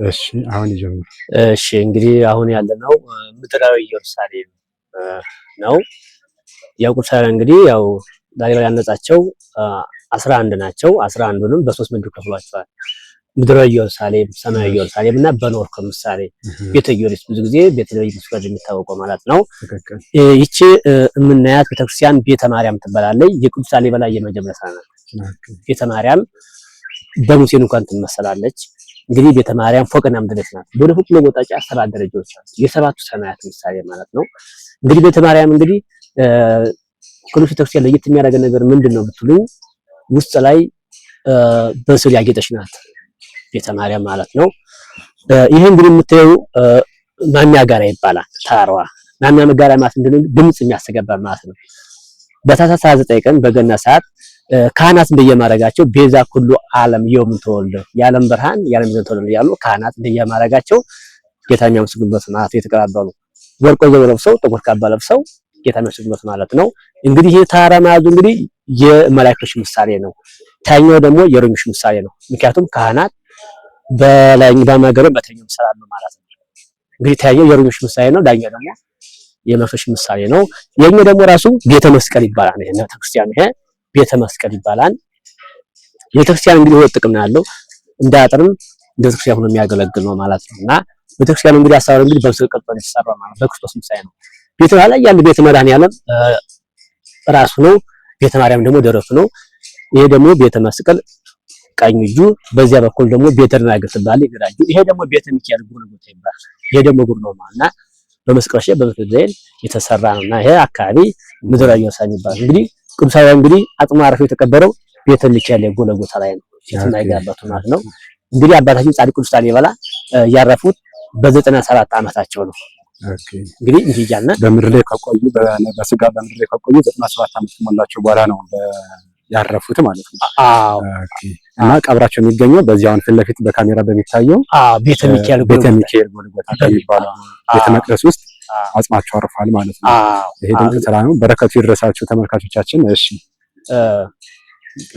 እሺ አሁን ይጀምሩ። እሺ እንግዲህ አሁን ያለነው ምድራዊ ኢየሩሳሌም ነው። ያው ቁርሳውያን እንግዲህ ያው ላሊበላ ያነጻቸው 11 ናቸው። 11ዱንም በሶስት ምድብ ከፍሏቸዋል። ምድራዊ ኢየሩሳሌም፣ ሰማያዊ ኢየሩሳሌም እና በኖር ከምሳሌ ቤተ ጊዮርጊስ ብዙ ጊዜ ቤተ ጊዮርጊስ ጋር የሚታወቀው ማለት ነው። ይቺ የምናያት ቤተክርስቲያን ቤተ ማርያም ትባላለች። የቅዱስ ላሊበላ የመጀመሪያ ናት። ቤተ ማርያም በሙሴ እንኳን ትመሰላለች። እንግዲህ ቤተ ማርያም ፎቅና ምድር ናት። ወደ ፎቅ ለመውጣጫ 7 ደረጃዎች አሉ። የሰባቱ ሰማያት ምሳሌ ማለት ነው። እንግዲህ ቤተ ማርያም እንግዲህ ከሌሎች ቤተክርስቲያን ለየት የሚያደርገው ነገር ምንድነው ብትሉኝ ውስጥ ላይ በስዕል ያጌጠች ናት ቤተ ማርያም ማለት ነው። ይሄ እንግዲህ የምታየው ማሚያ ጋራ ይባላል። ተራራዋ ማሚያ ጋራ ማለት ምንድነው? ድምጽ የሚያስተጋባ ማለት ነው። በታኅሳስ 29 ቀን በገና ሰዓት ካህናት እንደየማረጋቸው ቤዛ ኩሉ ዓለም የውም ተወልደ የዓለም ብርሃን የዓለም ቤዛ ተወልደ ያሉ ካህናት እንደየማረጋቸው ጌታ የሚያመሰግኑበት ማለት የተቀባበሉ ወርቆ ዘውድ ለብሰው ጥቁር ካባ ለብሰው ጌታ የሚያመሰግኑበት ማለት ነው። እንግዲህ ይሄ ተራራ መያዙ እንግዲህ የመላእክቶች ምሳሌ ነው። ታኛው ደግሞ የእረኞች ምሳሌ ነው። ምክንያቱም ካህናት በላይኛው በማገሩ በታኛው ሰላም ማለት ነው። እንግዲህ ታኛው የእረኞች ምሳሌ ነው። ዳኛው ደግሞ የመላእክቶች ምሳሌ ነው። የኛው ደግሞ ራሱ ቤተ መስቀል ይባላል። ይሄ ቤተክርስቲያን ይሄ ቤተ መስቀል ይባላል። ቤተክርስቲያን እንግዲህ ሁለት ጥቅም ነው ያለው። እንደ አጥርም እንደ ቤተክርስቲያን ሆኖ የሚያገለግል ነው ማለት ነውና ቤተክርስቲያኑ እንግዲህ አሳራ እንግዲህ በምስል ቅርጽ ነው የተሰራው ማለት በክርስቶስ ምሳሌ ነው። ቤተ ላይ ያለ ቤተ መድኃኒዓለም ራሱ ነው። ቤተ ማርያም ደግሞ ደረቱ ነው። ይሄ ደግሞ ቤተ መስቀል ቀኝ እጁ፣ በዚያ በኩል ደግሞ ቤተ ደናግል ትባል ይገራጁ። ይሄ ደግሞ ቤተ ሚካኤል ጎልጎታ ይባላል። ይሄ ደግሞ ጉር ነው ማለትና በመስቀል በመስቀል ዘይን የተሰራ ነውና ይሄ አካባቢ ምድራዊ ኢየሩሳሌም ይባላል። እንግዲህ ቅዱሳን እንግዲህ አጽሙ አረፈው የተቀበረው ቤተ ሚካኤል ጎልጎታ ላይ ነው። ሲተናጋባቱ ማለት ነው። እንግዲህ አባታችን ጻድቁ ቅዱስ ላሊበላ ያረፉት በ97 ዓመታቸው ነው። እንግዲህ እንዲህ እያልን በምድር ላይ ከቆዩ በስጋ በምድር ላይ ከቆዩ 97 ዓመት ሞላቸው በኋላ ነው ያረፉት ማለት ነው። አዎ እና ቀብራቸው የሚገኘው በዚያውን ፊት ለፊት በካሜራ በሚታየው ቤተ ሚካኤል ጎልጎታ የሚባለው ቤተ መቅደስ ውስጥ አጽማቸው አርፏል ማለት ነው። ይሄ ድንቅ ስራ ነው። በረከቱ ይድረሳችሁ ተመልካቾቻችን። እሺ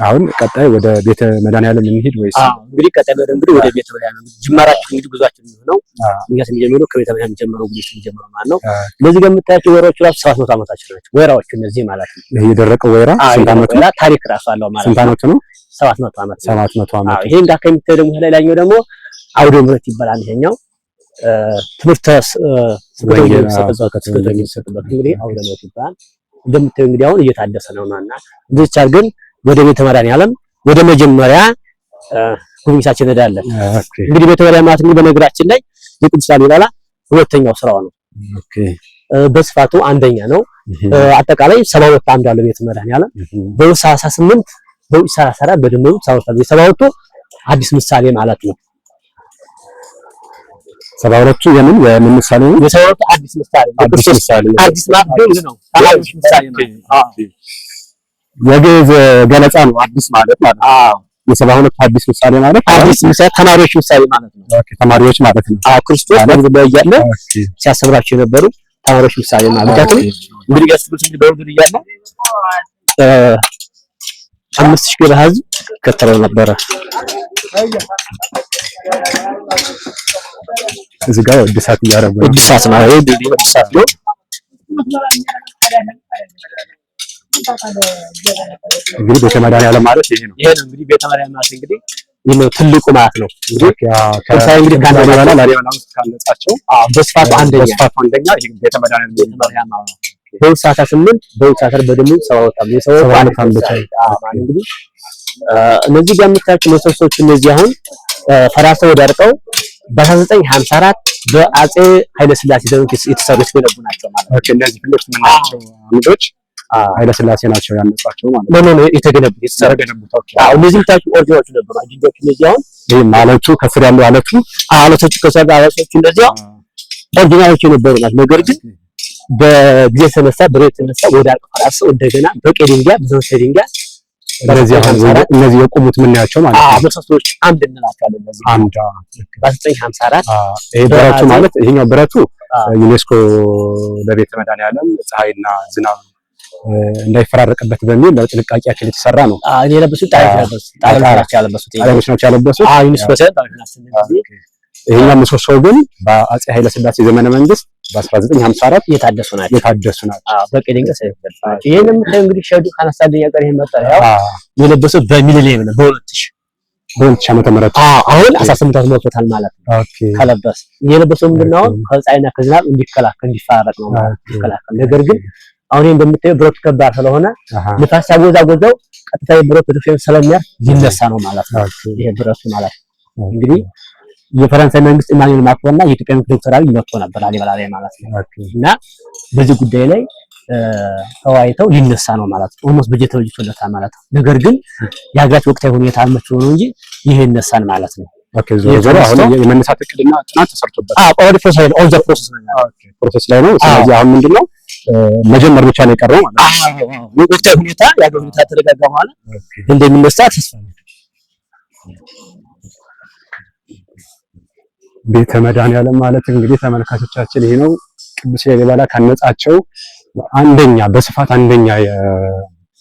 አሁን ቀጣይ ወደ ቤተ መድኃኒዓለም እንሂድ ወይስ? እንግዲህ ቀጣይ ወደ ቤተ መድኃኒዓለም ጅማራችን እንግዲህ ጉዟችን የሚሆነው እኛ ስንጀምረው ከቤተ መድኃኒዓለም ጀምረው ጉዞ ስንጀምረው ማለት ነው። ለዚህ ጋር የምታያቸው ወይራዎች ራሱ 700 ዓመታቸው ናቸው። ወይራዎች እነዚህ ማለት ነው። ይሄ የደረቀው ወይራ ስንት ዓመቱ ነው? ታሪክ ራሱ አለው ማለት ነው። ስንት ዓመቱ ነው? 700 ዓመት። 700 ዓመት። ይሄ እንዳከ የምታየው ደግሞ ላይኛው ደግሞ አውደ ምሕረት ይባላል። ይሄኛው ትምህርተ ስብከት የሚሰጥበት እንግዲህ አውደ ምሕረት ይባላል። እንደምታየው እንግዲህ አሁን እየታደሰ ነውና ብቻ ግን ወደ ቤተ መድኃኒዓለም ወደ መጀመሪያ ጉብኝታችን እንሄዳለን። እንግዲህ ቤተ መድኃኒዓለም ማለት እንግዲህ በነገራችን ላይ የቅዱስ ላሊበላ ሁለተኛው ስራው ነው። በስፋቱ አንደኛ ነው። አጠቃላይ 72 ዓምድ ያለው ቤተ መድኃኒዓለም በውስጥ 38 በውስጥ 34 በድምሩ 72 አዲስ ምሳሌ ማለት ነው። 72ቱ የምን ምሳሌ ነው? የ72 አዲስ ምሳሌ አዲስ ማለት ነው። አዲስ ምሳሌ ነው። የግዕዝ ገለጻ ነው። አዲስ ማለት ማለት ነው። የ72 አዲስ ምሳሌ ማለት አዲስ ምሳሌ ተማሪዎች ምሳሌ ማለት ነው። ኦኬ ተማሪዎች ማለት ነው። ክርስቶስ በምድር ላይ እያለ ሲያስተምራቸው የነበሩ ተማሪዎች ምሳሌ ማለት ነው። እንግዲህ ክርስቶስ በምድር እያለ 5000 ገበያ ሕዝብ ከተለው ነበረ። እዚህ ጋር እድሳት እያደረጉ ነው። እድሳት ነው። ይሄ እድሳት ነው። እንግዲህ ቤተ መድኃኒዓለም ማለት ይሄ ነው። ይሄ ነው እንግዲህ ቤተ መድኃኒዓለም ማለት እንግዲህ ይሄ ነው ትልቁ ማለት ነው። እንግዲህ እንግዲህ ላሊበላ ውስጥ ካነጻቸው በስፋቱ አንደኛ ይሄ ቤተ መድኃኒዓለም በውስጥ 18 በውስጥ 10 በደሙ 72 እንግዲህ እነዚህ ጋር የምታያቸው መሰሶች እነዚህ አሁን ፈራርሰው ወዳርቀው በ1954 በአጼ ኃይለ ሥላሴ ዘመን የተሰሩ የተገነቡ ናቸው ማለት ነው። እነዚህ ሁለት ምናቸው አምዶች ኃይለ ሥላሴ ናቸው ያነጻቸው ማለት ነው። ነው የተገነቡት የተሰረገነቡት። እነዚህ ታቹ ኦሪጂናሎቹ ነበሩ። አጅጆች እነዚህ አሁን ይሄ ማለቱ ከስር ያለው አለቶቹ ከሰራ አለቶቹ እንደዚህ ኦሪጂናሎቹ ነበሩ ማለት ነገር ግን በጊዜ ተነሳ ብረት ተነሳ ወደ አቀራረሰው እንደገና በቀይ ድንጋይ በዘንሰ ድንጋይ እነዚህ የቆሙት ምን ያቸው ማለት ነው። መሰሶች አምድ እንላቸዋለን። እነዚህ አምድ በ1954 ይሄ ብረቱ ማለት ይሄኛው ብረቱ ዩኔስኮ ለቤተ መድኃኒዓለም ፀሐይና ዝናብ እንዳይፈራረቅበት በሚል ለጥንቃቄ ያክል የተሰራ ነው። እኔ ለበሱት ጣሊያኖች ያለበሱት ዩኔስኮ ይሄኛው ምሰሶ ግን በአፄ ኃይለ ሥላሴ ዘመነ መንግስት በ1954 የታደሱ ናቸው። አዎ በቀይ ድንጋይ ሳይፈርድ ይሄንም እንግዲህ ሸዱ ካነሳደኛ ጋር ይሄን መጣሪያው የለበሰው በሚሊኒየም ነው በ2000 ዓመተ ምህረት አሁን 18 ዓመት ሞልቶታል ማለት ነው። ኦኬ ከለበሰ የለበሰው ምንድነው ከፀሐይና ከዝናብ እንዲከላከል እንዲፋረቅ ነው ማለት እንዲከላከል። ነገር ግን አሁን እንደምታየው ብረቱ ከባድ ስለሆነ ንፋስ ያጎዛጎዘው ቀጥታ የብረቱ ዲፌንስ ስለሚያርፍ ይነሳ ነው ማለት ነው። ይሄ ብረቱ ማለት እንግዲህ የፈረንሳይ መንግስት ኢማኑኤል ማክሮንና የኢትዮጵያ ዶክተር አብይ መጥቶ ነበር ላሊበላ ላይ ማለት ነው። እና በዚህ ጉዳይ ላይ ተወያይተው ሊነሳ ነው ማለት ነው። ኦልሞስት በጀት ተወጅቶለታል ማለት ነው። ነገር ግን የሀገራችን ወቅታዊ ሁኔታ አመች ሆኖ እንጂ ይሄ ይነሳል ማለት ነው። ኦኬ ዞሮ አሁን የመነሳት እቅድና ጥናት ተሰርቶበታል። ኦልሬዲ ፕሮሰስ ላይ ነው። ስለዚህ አሁን ምንድነው መጀመር ብቻ ነው የቀረው ማለት ነው። ወቅታዊ ሁኔታ የሀገር ሁኔታ ተረጋጋ በኋላ እንደሚነሳ ተስፋ ነው። ቤተ መድኃኒዓለም ማለት እንግዲህ ተመልካቾቻችን ይሄ ነው ቅዱስ ላሊበላ ካነጻቸው አንደኛ በስፋት አንደኛ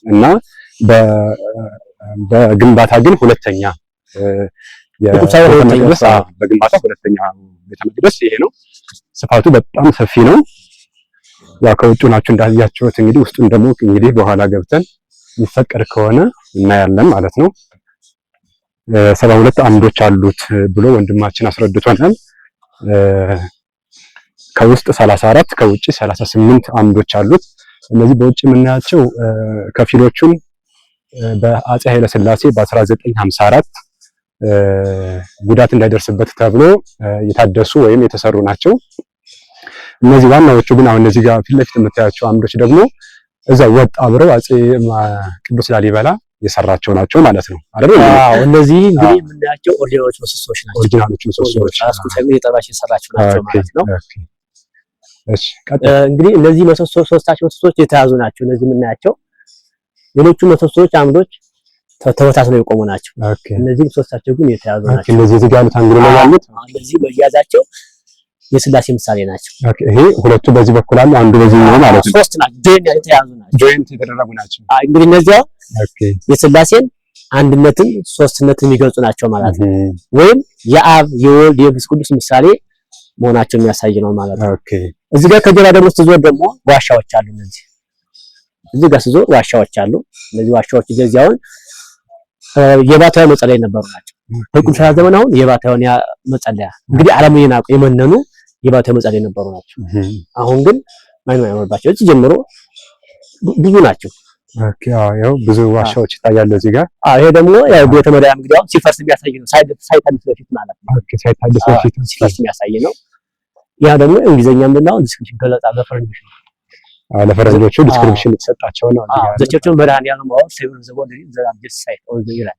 እና በግንባታ ግን ሁለተኛ በግንባታ ሁለተኛ ቤተ መቅደስ ይሄ ነው። ስፋቱ በጣም ሰፊ ነው። ያው ከውጭ ናችሁ እንዳያችሁት እንግዲህ ውስጡን ደግሞ እንግዲህ በኋላ ገብተን ይፈቀድ ከሆነ እናያለን ማለት ነው። 72 አምዶች አሉት ብሎ ወንድማችን አስረድቶናል። ከውስጥ 34 ከውጭ 38 አምዶች አሉት። እነዚህ በውጭ የምናያቸው ከፊሎቹን በአፄ ኃይለ ሥላሴ በ1954 ጉዳት እንዳይደርስበት ተብሎ የታደሱ ወይም የተሰሩ ናቸው። እነዚህ ዋናዎቹ ግን አሁን እነዚህ ጋር ፊት ለፊት የምታያቸው አምዶች ደግሞ እዛ ወጥ አብረው አፄ ቅዱስ ላሊበላ የሰራቸው ናቸው ማለት ነው አይደል? አዎ እነዚህ እንግዲህ የምናያቸው ኦሪጂናሎች ምሰሶች ናቸው። ኦሪጂናሎች ምሰሶች አስኩ ሰሚ የጠባሽ የሰራቸው ናቸው ማለት ነው። እሺ እንግዲህ እነዚህ ሶስታቸው ምሰሶች የተያዙ ናቸው። እነዚህ የምናያቸው ሌሎቹ ምሰሶች አምዶች ተበታትነው የቆሙ ናቸው። እነዚህም ሶስታቸው ግን የተያዙ ናቸው። እነዚህ እዚህ ጋር አንግሎ ላይ ያሉት እነዚህ መያዛቸው የሥላሴ ምሳሌ ናቸው። ይሄ ሁለቱ በዚህ በኩል አሉ፣ አንዱ በዚህ ነው ማለት ነው። ሶስት ናቸው። የተያዙ ናቸው። ጆይንት የተደረጉ ናቸው። እንግዲህ እነዚያ የሥላሴን አንድነትን ሶስትነትን የሚገልጹ ናቸው ማለት ነው። ወይም የአብ የወልድ የመንፈስ ቅዱስ ምሳሌ መሆናቸው የሚያሳይ ነው ማለት ነው። እዚህ ጋር ከጀርባ ደግሞ ስትዞር ደግሞ ዋሻዎች አሉ። እዚህ ጋር ስትዞር ዋሻዎች አሉ። እነዚህ ዋሻዎች እዚያውን የባታዊ መጸለያ የነበሩ ናቸው። በቅዱስ ዘመን አሁን የባታዊን መጸለያ እንግዲህ ዓለምን የናቁ የመነኑ የባታዊ መጸለያ የነበሩ ናቸው። አሁን ግን ማን ማይኖርባቸው እዚህ ጀምሮ ብዙ ናቸው። ያው ብዙ ዋሻዎች ይታያሉ እዚህ ጋር። ይሄ ደግሞ ያው ቤተ መድኃኒዓለም እንግዲህ አሁን ሲፈርስ የሚያሳይ ነው። ሳይታደስ በፊት ማለት ነው። ሳይታደስ በፊት ሲፈርስ የሚያሳይ ነው። ያ ደግሞ እንግሊዘኛ ምንድነው ዲስክሪፕሽን ገለጻ በፈረንጆች ነው። ለፈረንጆቹ ዲስክሪፕሽን የተሰጣቸው ነው። ዘቸቹ መድኃኒዓለም አሁን ሴቨን ዘቦዲ ዘራጅስ ሳይት ኦን ዘ ይላል።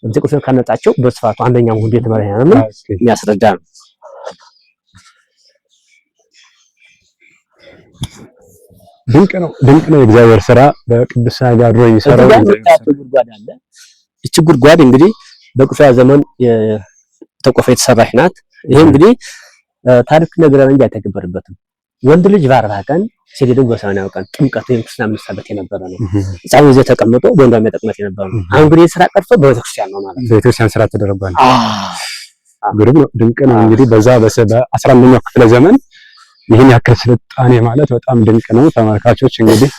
ዲስክሪፕሽን ካነጣቸው በስፋቱ አንደኛ ሙሉ ቤተ መድኃኒዓለም የሚያስረዳ ነው። ድንቅ ነው የእግዚአብሔር ስራ በቅዱስ ያድሮ የሚሰራው ጉድጓድ አለ። እቺ ጉድጓድ እንግዲህ በቅዱስ ዘመን ተቆፈ የተሰራች ናት። ይሄ እንግዲህ ታሪክ ነገርን እንጂ አይተገበርበትም። ወንድ ልጅ በ40 ቀን ሴት ልጅ በ80 ቀን ጥምቀት ክርስትና ምንሳበት የነበረ ነው። ሕፃኑ እዚህ ተቀምጦ በወንዷ የሚጠቅመት የነበረ ነው። አሁን እንግዲህ ስራ ቀርቶ በቤተክርስቲያን ነው ማለት ነው። በቤተክርስቲያን ስራ ተደርጓል። ድንቅ ነው እንግዲህ በዛ በ11ኛው ክፍለ ዘመን ይህን ያክል ስልጣኔ ማለት በጣም ድንቅ ነው። ተመልካቾች እንግዲህ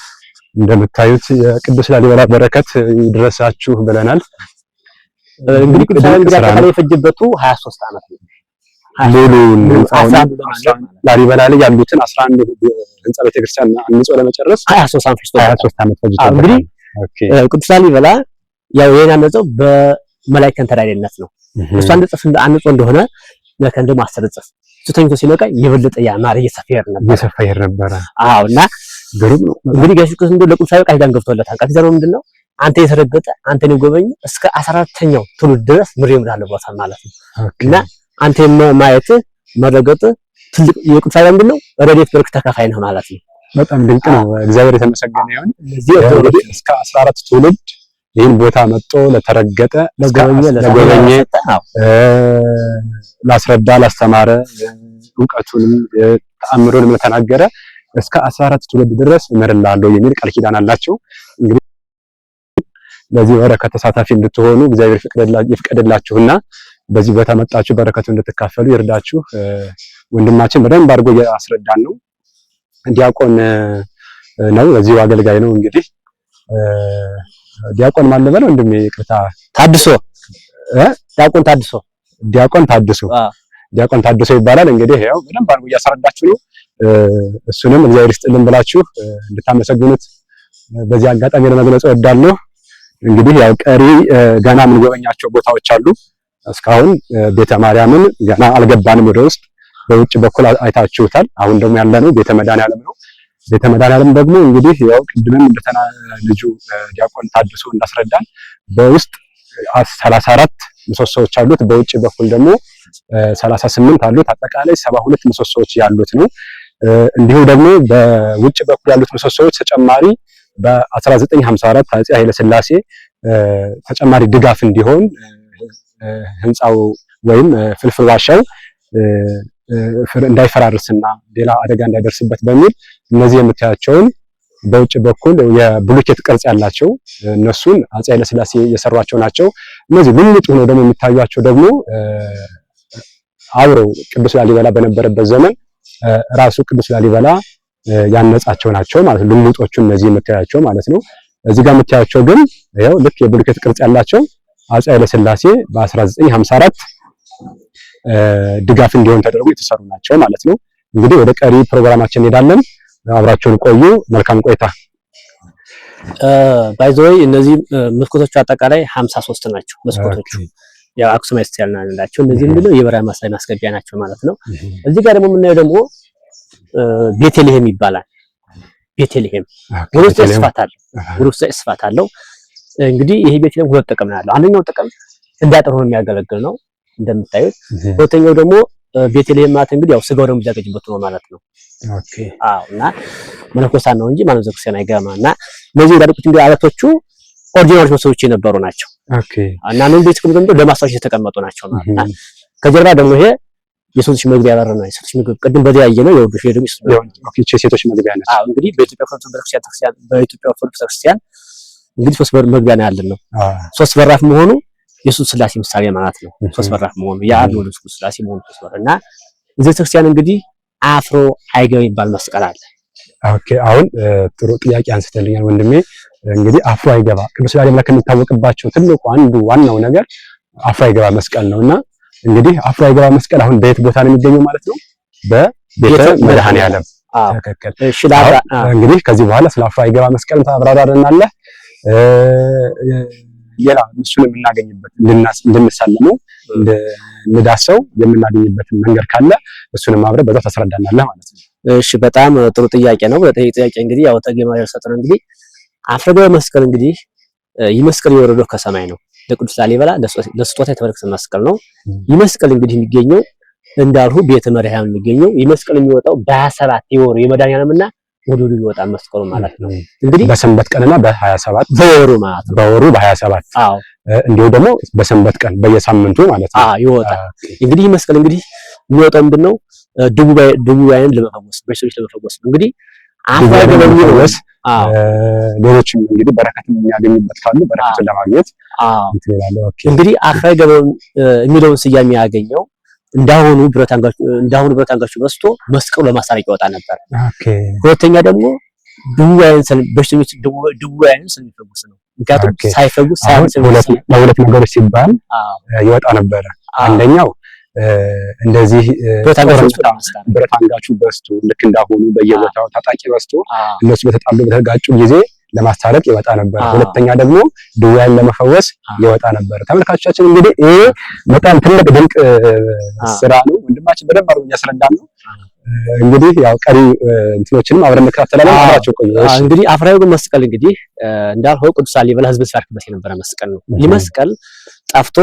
እንደምታዩት የቅዱስ ላሊበላ በረከት ይድረሳችሁ ብለናል። እንግዲህ ቅዱስ ላሊበላ የፈጀበቱ 23 ዓመት ነው። ሙሉውን ላሊበላ ላይ ያሉትን 11 ህንጻ ቤተክርስቲያን አንጾ ለመጨረስ 23 ዓመት ፈጅቷል። እንግዲህ ቅዱስ ላሊበላ ያው የናነጸው በመላእክት ተራዳኢነት ነው። እሱ አንድ ጽፍ አንጾ እንደሆነ ለከንደ ማስተረጽፍ ተኝቶ ሲነቃ የበለጠ ያማረ እየሰፋ ነበር። እና ግሩም ነው እንግዲህ ጋሽ ክርስቶስ እንደው ለቅዱስ ላሊበላ ቃል ኪዳን ገብቶለታል። ቃል ኪዳኑ ምንድነው? አንተ የተረገጠ አንተን የጎበኘ እስከ 14ኛው ትውልድ ድረስ ምድር ይምራልባታል ማለት ነው። እና አንተ ማየት መረገጥ ትልቅ የቅዱስ ላሊበላ ምንድነው? ረድኤት በረከት ተካፋይ ነው ማለት ነው። በጣም ድንቅ ነው። እግዚአብሔር የተመሰገነ ይሁን። እስከ 14 ትውልድ ይህን ቦታ መጥቶ ለተረገጠ ለጎበኘ ላስረዳ ላስተማረ ዕውቀቱንም ተአምሩንም ለተናገረ እስከ 14 ትውልድ ድረስ እምርልሃለሁ የሚል ቃል ኪዳን አላቸው። እንግዲህ ለዚህ በረከት ተሳታፊ እንድትሆኑ እግዚአብሔር ይፍቀድላችሁና በዚህ ቦታ መጣችሁ በረከቱ እንድትካፈሉ ይርዳችሁ። ወንድማችን በደንብ አድርጎ ያስረዳን ነው። ዲያቆን ነው፣ እዚሁ አገልጋይ ነው። እንግዲህ ዲያቆን ማን ነበር ወንድሜ? ይቅርታ ታድሶ ዲያቆን ታድሶ ይባላል። እንግዲህ ያው በደንብ አድርጎ እያስረዳችሁ ነው። እሱንም እግዚአብሔር ይስጥልን ብላችሁ እንድታመሰግኑት በዚህ አጋጣሚ ለመግለጽ እወዳለሁ። እንግዲህ ያው ቀሪ ገና የምንጎበኛቸው ቦታዎች አሉ። እስካሁን ቤተ ማርያምን ገና አልገባንም ወደ ውስጥ፣ በውጭ በኩል አይታችሁታል። አሁን ደግሞ ያለነው ቤተ መድኃኔዓለም ነው። ቤተ መድኃኔዓለም ደግሞ እንግዲህ ያው ቅድምም ልጁ ዲያቆን ታድሶ እንዳስረዳን በውስጥ 34 ምሰሶዎች አሉት፣ በውጭ በኩል ደግሞ 38 አሉት። አጠቃላይ 72 ምሰሶዎች ያሉት ነው። እንዲሁ ደግሞ በውጭ በኩል ያሉት ምሰሶዎች ተጨማሪ በ1954 አፄ ኃይለ ሥላሴ ተጨማሪ ድጋፍ እንዲሆን ህንፃው ወይም ፍልፍል ዋሻው እንዳይፈራርስና ሌላ አደጋ እንዳይደርስበት በሚል እነዚህ የምታያቸውን በውጭ በኩል የብሎኬት ቅርጽ ያላቸው እነሱን አፄ ኃይለ ሥላሴ የሰሯቸው ናቸው። እነዚህ ልሙጥ ሆነው ደግሞ የሚታዩቸው ደግሞ አብረው ቅዱስ ላሊበላ በነበረበት ዘመን ራሱ ቅዱስ ላሊበላ ያነጻቸው ናቸው ማለት ነው። ልሙጦቹ እነዚህ የምታያቸው ማለት ነው። እዚህ ጋር የምታያቸው ግን ያው ልክ የብሎኬት ቅርጽ ያላቸው አፄ ኃይለ ሥላሴ በ1954 ድጋፍ እንዲሆን ተደርጎ የተሰሩ ናቸው ማለት ነው። እንግዲህ ወደ ቀሪ ፕሮግራማችን እንሄዳለን። አብራችሁን ቆዩ። መልካም ቆይታ። ባይዘይ እነዚህ መስኮቶቹ አጠቃላይ 53 ናቸው መስኮቶቹ። ያው አክሱማይት ስታይል ናቸው። እነዚህ ምንድነው የብርሃን ማስገቢያ ናቸው ማለት ነው። እዚህ ጋር ደግሞ የምናየው ደግሞ ቤተልሔም ይባላል። ቤተልሔም ውስጥ ስፋት አለው። እንግዲህ ይሄ ቤተልሔም ሁለት ጥቅም አለው። አንደኛው ጥቅም እንዳጥር ሆኖ የሚያገለግል ነው እንደምታዩት። ሁለተኛው ደግሞ ቤተልሔም ማለት እንግዲህ ያው ስጋው ደግሞ የሚዘጋጅበት ነው ማለት ነው። ኦኬ አዎ። እና መነኮሳት ነው እንጂ ማንም ዘክሰና አይገባም። እና እነዚህ ያሉት እንግዲህ አለቶቹ ኦሪጂናል መስሎች የነበሩ ናቸው። ኦኬ። እና ነው ቤት ደግሞ ለማስታወሻ የተቀመጡ ናቸው ማለት ነው። ከጀርባ ደግሞ ይሄ የሴቶች መግቢያ በር ነው። የሴቶች መግቢያ ቅድም በዚህ ያየነው የወንዶች ደግሞ የሴቶች መግቢያ ነው። አዎ። እንግዲህ በኢትዮጵያ ኦርቶዶክስ ቤተክርስቲያን እንግዲህ ሶስት በር መግቢያ ነው ያለን ነው። ሶስት በራፍ መሆኑ የኢየሱስ ስላሴ ምሳሌ ማለት ነው። ሶስት በራፍ መሆኑ የአብ ወልድ ኢየሱስ ስላሴ መሆኑ ሶስት በር እና እዚህ ቤተክርስቲያን እንግዲህ አፍሮ አይገባ የሚባል መስቀል አለ። ኦኬ። አሁን ጥሩ ጥያቄ አንስተልኛል ወንድሜ። እንግዲህ አፍሮ አይገባ ቅዱስ ላሊበላ ከሚታወቅባቸው ትልቁ አንዱ ዋናው ነገር አፍሮ አይገባ መስቀል ነውና እንግዲህ አፍሮ አይገባ መስቀል አሁን በየት ቦታ ነው የሚገኘው ማለት ነው? በቤተ መድኃኔዓለም። ተከክል። እሺ። እንግዲህ ከዚህ በኋላ ስለ አፍሮ አይገባ መስቀል ታብራራልናለህ። ሌላ እሱን የምናገኝበት እንድንሳለመው እንዳሰው የምናገኝበት መንገድ ካለ እሱንም አብረን በዛው ታስረዳናለህ ማለት ነው። እሺ። በጣም ጥሩ ጥያቄ ነው። ጥያቄ እንግዲህ ያው ተገማ ያልሰጠን እንግዲህ አፍሮ አይገባ መስቀል እንግዲህ ይህ መስቀል የወረደው ከሰማይ ነው። ለቅዱስ ላሊበላ ለስጦታ የተበረከተ መስቀል ነው። ይህ መስቀል እንግዲህ የሚገኘው እንዳልሁ ቤተ መድኃኔዓለም የሚገኘው ይህ መስቀል የሚወጣው በ27 የወሩ የመድኃኔዓለምና ወደ ይወጣ መስቀሉ ማለት ነው። እንግዲህ በሰንበት ቀንና በ27 በወሩ ማለት ነው። በወሩ በ27 አዎ። እንዲሁ ደግሞ በሰንበት ቀን በየሳምንቱ ማለት ነው ይወጣል። እንግዲህ ይህ መስቀል እንግዲህ የሚወጣው ምንድነው ድውያንን ለመፈወስ በሽቶች ለመፈወስ እንግዲህ አፍሮ አይገባ ለመፈወስ ሌሎችም እንግዲህ በረከትን የሚያገኙበት ካሉ በረከትን ለማግኘት እንግዲህ አፍሮ አይገባ የሚለውን ስያሜ ያገኘው እንዳሁኑ ብረት አንጋቹ በስቶ መስቀሉ ለማሳረቅ ይወጣ ነበር። ኦኬ። ሁለተኛ ደግሞ በሽተኞች ድውያንን ስለሚፈውስ ነው። ምክንያቱም ሳይፈውስ ለሁለት ነገሮች ሲባል ይወጣ ነበር። አንደኛው እንደዚህ ብረት አንጋቹ በስቶ ልክ እንዳሁኑ በየቦታው ታጣቂ በስቶ እነሱ በተጋጩ ጊዜ ለማስታረቅ ይወጣ ነበር። ሁለተኛ ደግሞ ድውያን ለመፈወስ ይወጣ ነበር። ተመልካቾቻችን እንግዲህ ይሄ በጣም ትልቅ ድንቅ ስራ ነው። ወንድማችን በደንብ አድርጎ እያስረዳን ነው። እንግዲህ ያው ቀሪ እንትኖችንም አብረን እንከታተላለን። አብራችሁ ቆዩ። እንግዲህ አፍሮ አይገባ መስቀል እንግዲህ እንዳልኸው ቅዱስ ላሊበላ ሕዝብ ሲያርክበት የነበረ መስቀል ነው። ይህ መስቀል ጠፍቶ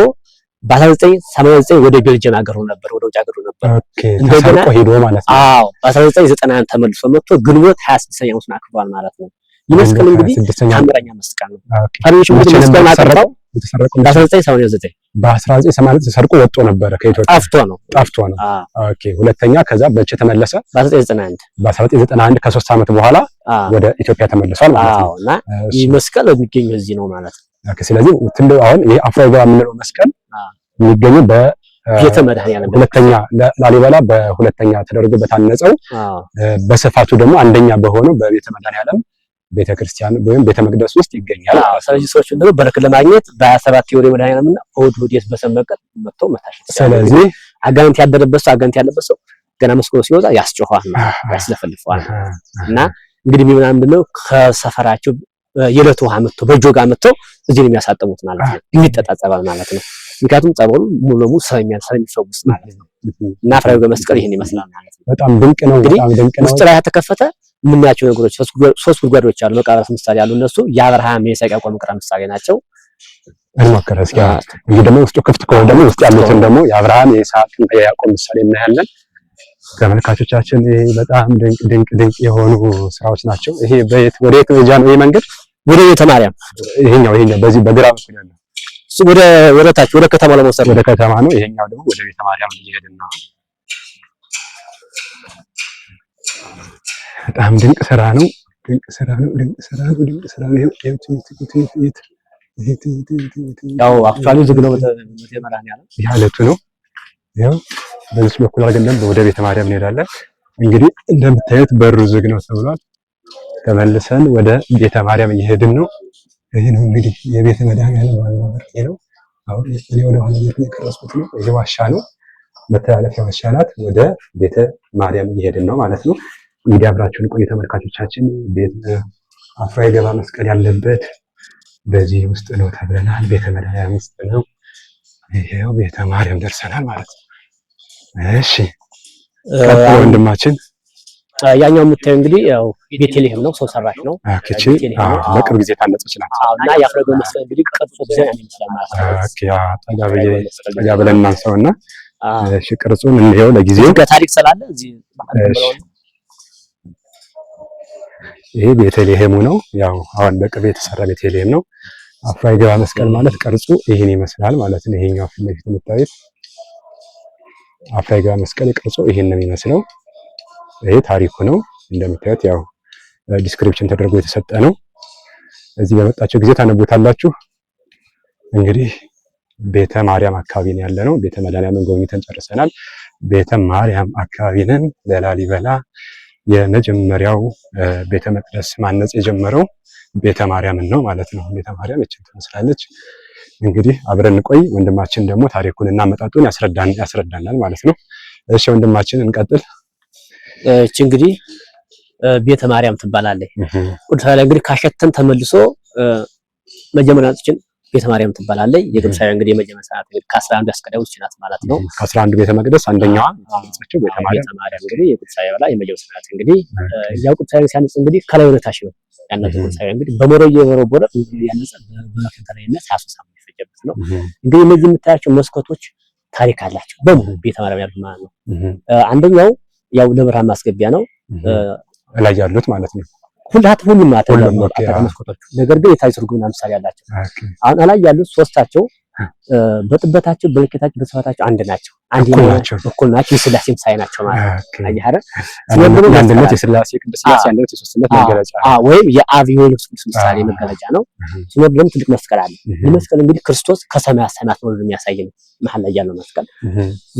በ1989 ወደ ቤልጅየም ሀገር ነበር፣ ወደ ውጭ ሀገር ነበር። ኦኬ። እንደገና ሄዶ ማለት ነው። አዎ። በ1991 ተመልሶ መጥቶ ግንቦት 26ኛ ዓመቱን አክብሯል ማለት ነው። ይህ መስቀል እንግዲህ ታምረኛ መስቀል ነው። ፈረንጆች መስቀል አጥተው በ1989 ተሰርቆ ወጥቶ ነበር ከኢትዮጵያ። ጠፍቶ ነው። ኦኬ። ሁለተኛ ከዛ በእጅ ተመለሰ በ1991 ከ3 ዓመት በኋላ ወደ ኢትዮጵያ ተመልሷል ማለት ነው። እና ይህ መስቀል የሚገኘው እዚህ ነው ማለት ነው። ኦኬ። ስለዚህ አሁን ይሄ አፍሮ አይገባ የምንለው መስቀል የሚገኘው ቤተ መድኃኒዓለም ሁለተኛ ላሊበላ በሁለተኛ ተደርጎ በታነጸው በስፋቱ ደግሞ አንደኛ በሆነው በቤተ መድኃኒዓለም ቤተክርስቲያን ወይም ቤተ መቅደስ ውስጥ ይገኛል። ስለዚህ ሰዎች ደግሞ በረከት ለማግኘት በ27 የወር መድኃኒዓለምና እሑድ በሰንበት መጥተው መታሸት። ስለዚህ አጋንንት ያለበት ሰው ገና መስኮት ሲወጣ ያስጮሃል ያስለፈልፈዋል። እና እንግዲህ ምንድነው ከሰፈራቸው የዕለት ውሃ መጥቶ በጆጋ መጥቶ እዚህ ነው የሚያሳጥቡት ማለት ነው። ይጠጣጸባል ማለት ነው። ምክንያቱም ጸበሉ ሙሉ ለሙሉ ስለሚፈውስ ማለት ነው። እና ፍሬው በመስቀል ይሄን ይመስላል ማለት ነው። በጣም ድንቅ ነው። በጣም ድንቅ ነው። ውስጥ ላይ ተከፈተ የምናያቸው ነገሮች ሶስት ጉድጓዶች አሉ። መቃብራት ምሳሌ ያሉ እነሱ የአብርሃም የይስሐቅ ያዕቆብ መቃብር ምሳሌ ናቸው። እንሞክር እስኪ። እንግዲህ ደግሞ ውስጡ ክፍት ከሆነ ደግሞ ውስጥ ያሉትን ደግሞ የአብርሃም የይስሐቅ የያዕቆብ ምሳሌ እናያለን። ተመልካቾቻችን ይሄ በጣም ድንቅ የሆኑ ስራዎች ናቸው። ይሄ ወዴት ነው የጃን ይሄ መንገድ? ወደ ቤተ ማርያም። ይሄኛው በዚህ በግራ በኩል ያለው እሱ ወደ ታች ወደ ከተማ ለመውሰድ ወደ ከተማ ነው። ይሄኛው ደግሞ ወደ ቤተ ማርያም እየሄድን ነው። በጣም ድንቅ ስራ ነው። ያው አክቹአሊ ዝግ ነው። ቤተ ማርያም ያለቱ ነው። ያው በዚህ በኩል አድርገን ወደ ቤተ ማርያም እንሄዳለን። እንግዲህ እንደምታዩት በሩ ዝግ ነው ተብሏል። ተመልሰን ወደ ቤተ ማርያም እየሄድን ነው። ይሄ ነው እንግዲህ የቤተ መድኃኒዓለም ዋናው በር ነው። አሁን እኔ ወደ ኋላ የቀረጽኩት ነው። ይሄ ዋሻ ነው፣ መተላለፊያ ዋሻ ናት። ወደ ቤተ ማርያም እየሄድን ነው ማለት ነው። እንግዲህ አብራችሁን ቆዩ ተመልካቾቻችን። ቤት አፍራ የገባ መስቀል ያለበት በዚህ ውስጥ ነው ተብለናል። ቤተ መድኃኒዓለም ውስጥ ነው። ይሄው ቤተ ማርያም ደርሰናል ማለት ነው። እሺ ወንድማችን ያኛው የምታየው እንግዲህ ያው ቤተልሔም ነው። ሰው ሰራሽ ነው። በቅርብ ጊዜ ታነጸች ናት እና የአፍረገ መስቀል እንግዲህ ቅርጹ ዲዛይን ይመስላል ማለት ነው። ጠጋ ብለን እናንሳውና እሺ ቅርጹን እንየው ለጊዜው ታሪክ ስላለ እዚህ ይሄ ቤተልሔሙ ነው። ያው አሁን በቅርብ የተሰራ ቤተልሔም ነው። አፍራ የገባ መስቀል ማለት ቅርጹ ይሄን ይመስላል ማለት ነው። ይሄኛው ፊት ለፊት የምታዩት አፍራ የገባ መስቀል ቅርጹ ይሄን ነው የሚመስለው። ይሄ ታሪኩ ነው። እንደምታዩት ያው ዲስክሪፕሽን ተደርጎ የተሰጠ ነው። እዚህ በመጣችሁ ጊዜ ታነቡታላችሁ። እንግዲህ ቤተ ማርያም አካባቢ ነው ያለነው። ቤተ መድኃኒዓለም ጎብኝተን ጨርሰናል። ቤተ ማርያም አካባቢ ነን። ለላሊበላ የመጀመሪያው ቤተ መቅደስ ማነጽ የጀመረው ቤተ ማርያምን ነው ማለት ነው። ቤተ ማርያም እቺ ትመስላለች። እንግዲህ አብረን ቆይ። ወንድማችን ደግሞ ታሪኩን እና አመጣጡን ያስረዳናል ማለት ነው። እሺ ወንድማችን እንቀጥል። እቺ እንግዲህ ቤተ ማርያም ትባላለች። ቅዱስ ኃይለ እንግዲህ ካሸተን ተመልሶ መጀመሪያ ጽችን ቤተ ማርያም ትባላለች። የቅዱስ ኃይለ እንግዲህ የመጀመሪያ ሰዓት ከ11 ያስቀደሙት ናት ማለት ነው። ከ11 ቤተ መቅደስ አንደኛዋ ጽቸው ቤተ ማርያም እንግዲህ የቅዱስ ኃይለ የመጀመሪያ ሰዓት እንግዲህ ያው ቅዱስ ኃይለ ሲያነጽ እንግዲህ ከላይ ወደ ታች ነው ያነጸው። ቅዱስ ኃይለ እንግዲህ በመሮቦረ ያነጸ በመከንተራይነት 23 ዓመት የፈጀበት ነው። እንግዲህ እነዚህ የምታያቸው መስኮቶች ታሪክ አላቸው በሙሉ ቤተ ማርያም ያሉት ማለት ነው። አንደኛው ያው ለብርሃን ማስገቢያ ነው ላይ ያሉት ማለት ነው። ሁሉም መስኮቶቹ ነገር ግን የታሪክ ትርጉምና ምሳሌ ያላቸው አሁን ላይ ያሉት ሶስታቸው በጥበታቸው በልኬታቸው በስፋታቸው አንድ ናቸው። እኩል ናቸው። የሥላሴ ምሳሌ ናቸው ማለት ነው። አያረ አንድነት የሥላሴ ቅድስት ሥላሴ አንድነት የሶስትነት መገለጫ ወይም የአብ የወልድ ቅዱስ ምሳሌ መገለጫ ነው። ሲኖር ደግሞ ትልቅ መስቀል አለ። ይህ መስቀል እንግዲህ ክርስቶስ ከሰማያት ሰማያት ነው የሚያሳይ ነው። መሀል ላይ ያለው መስቀል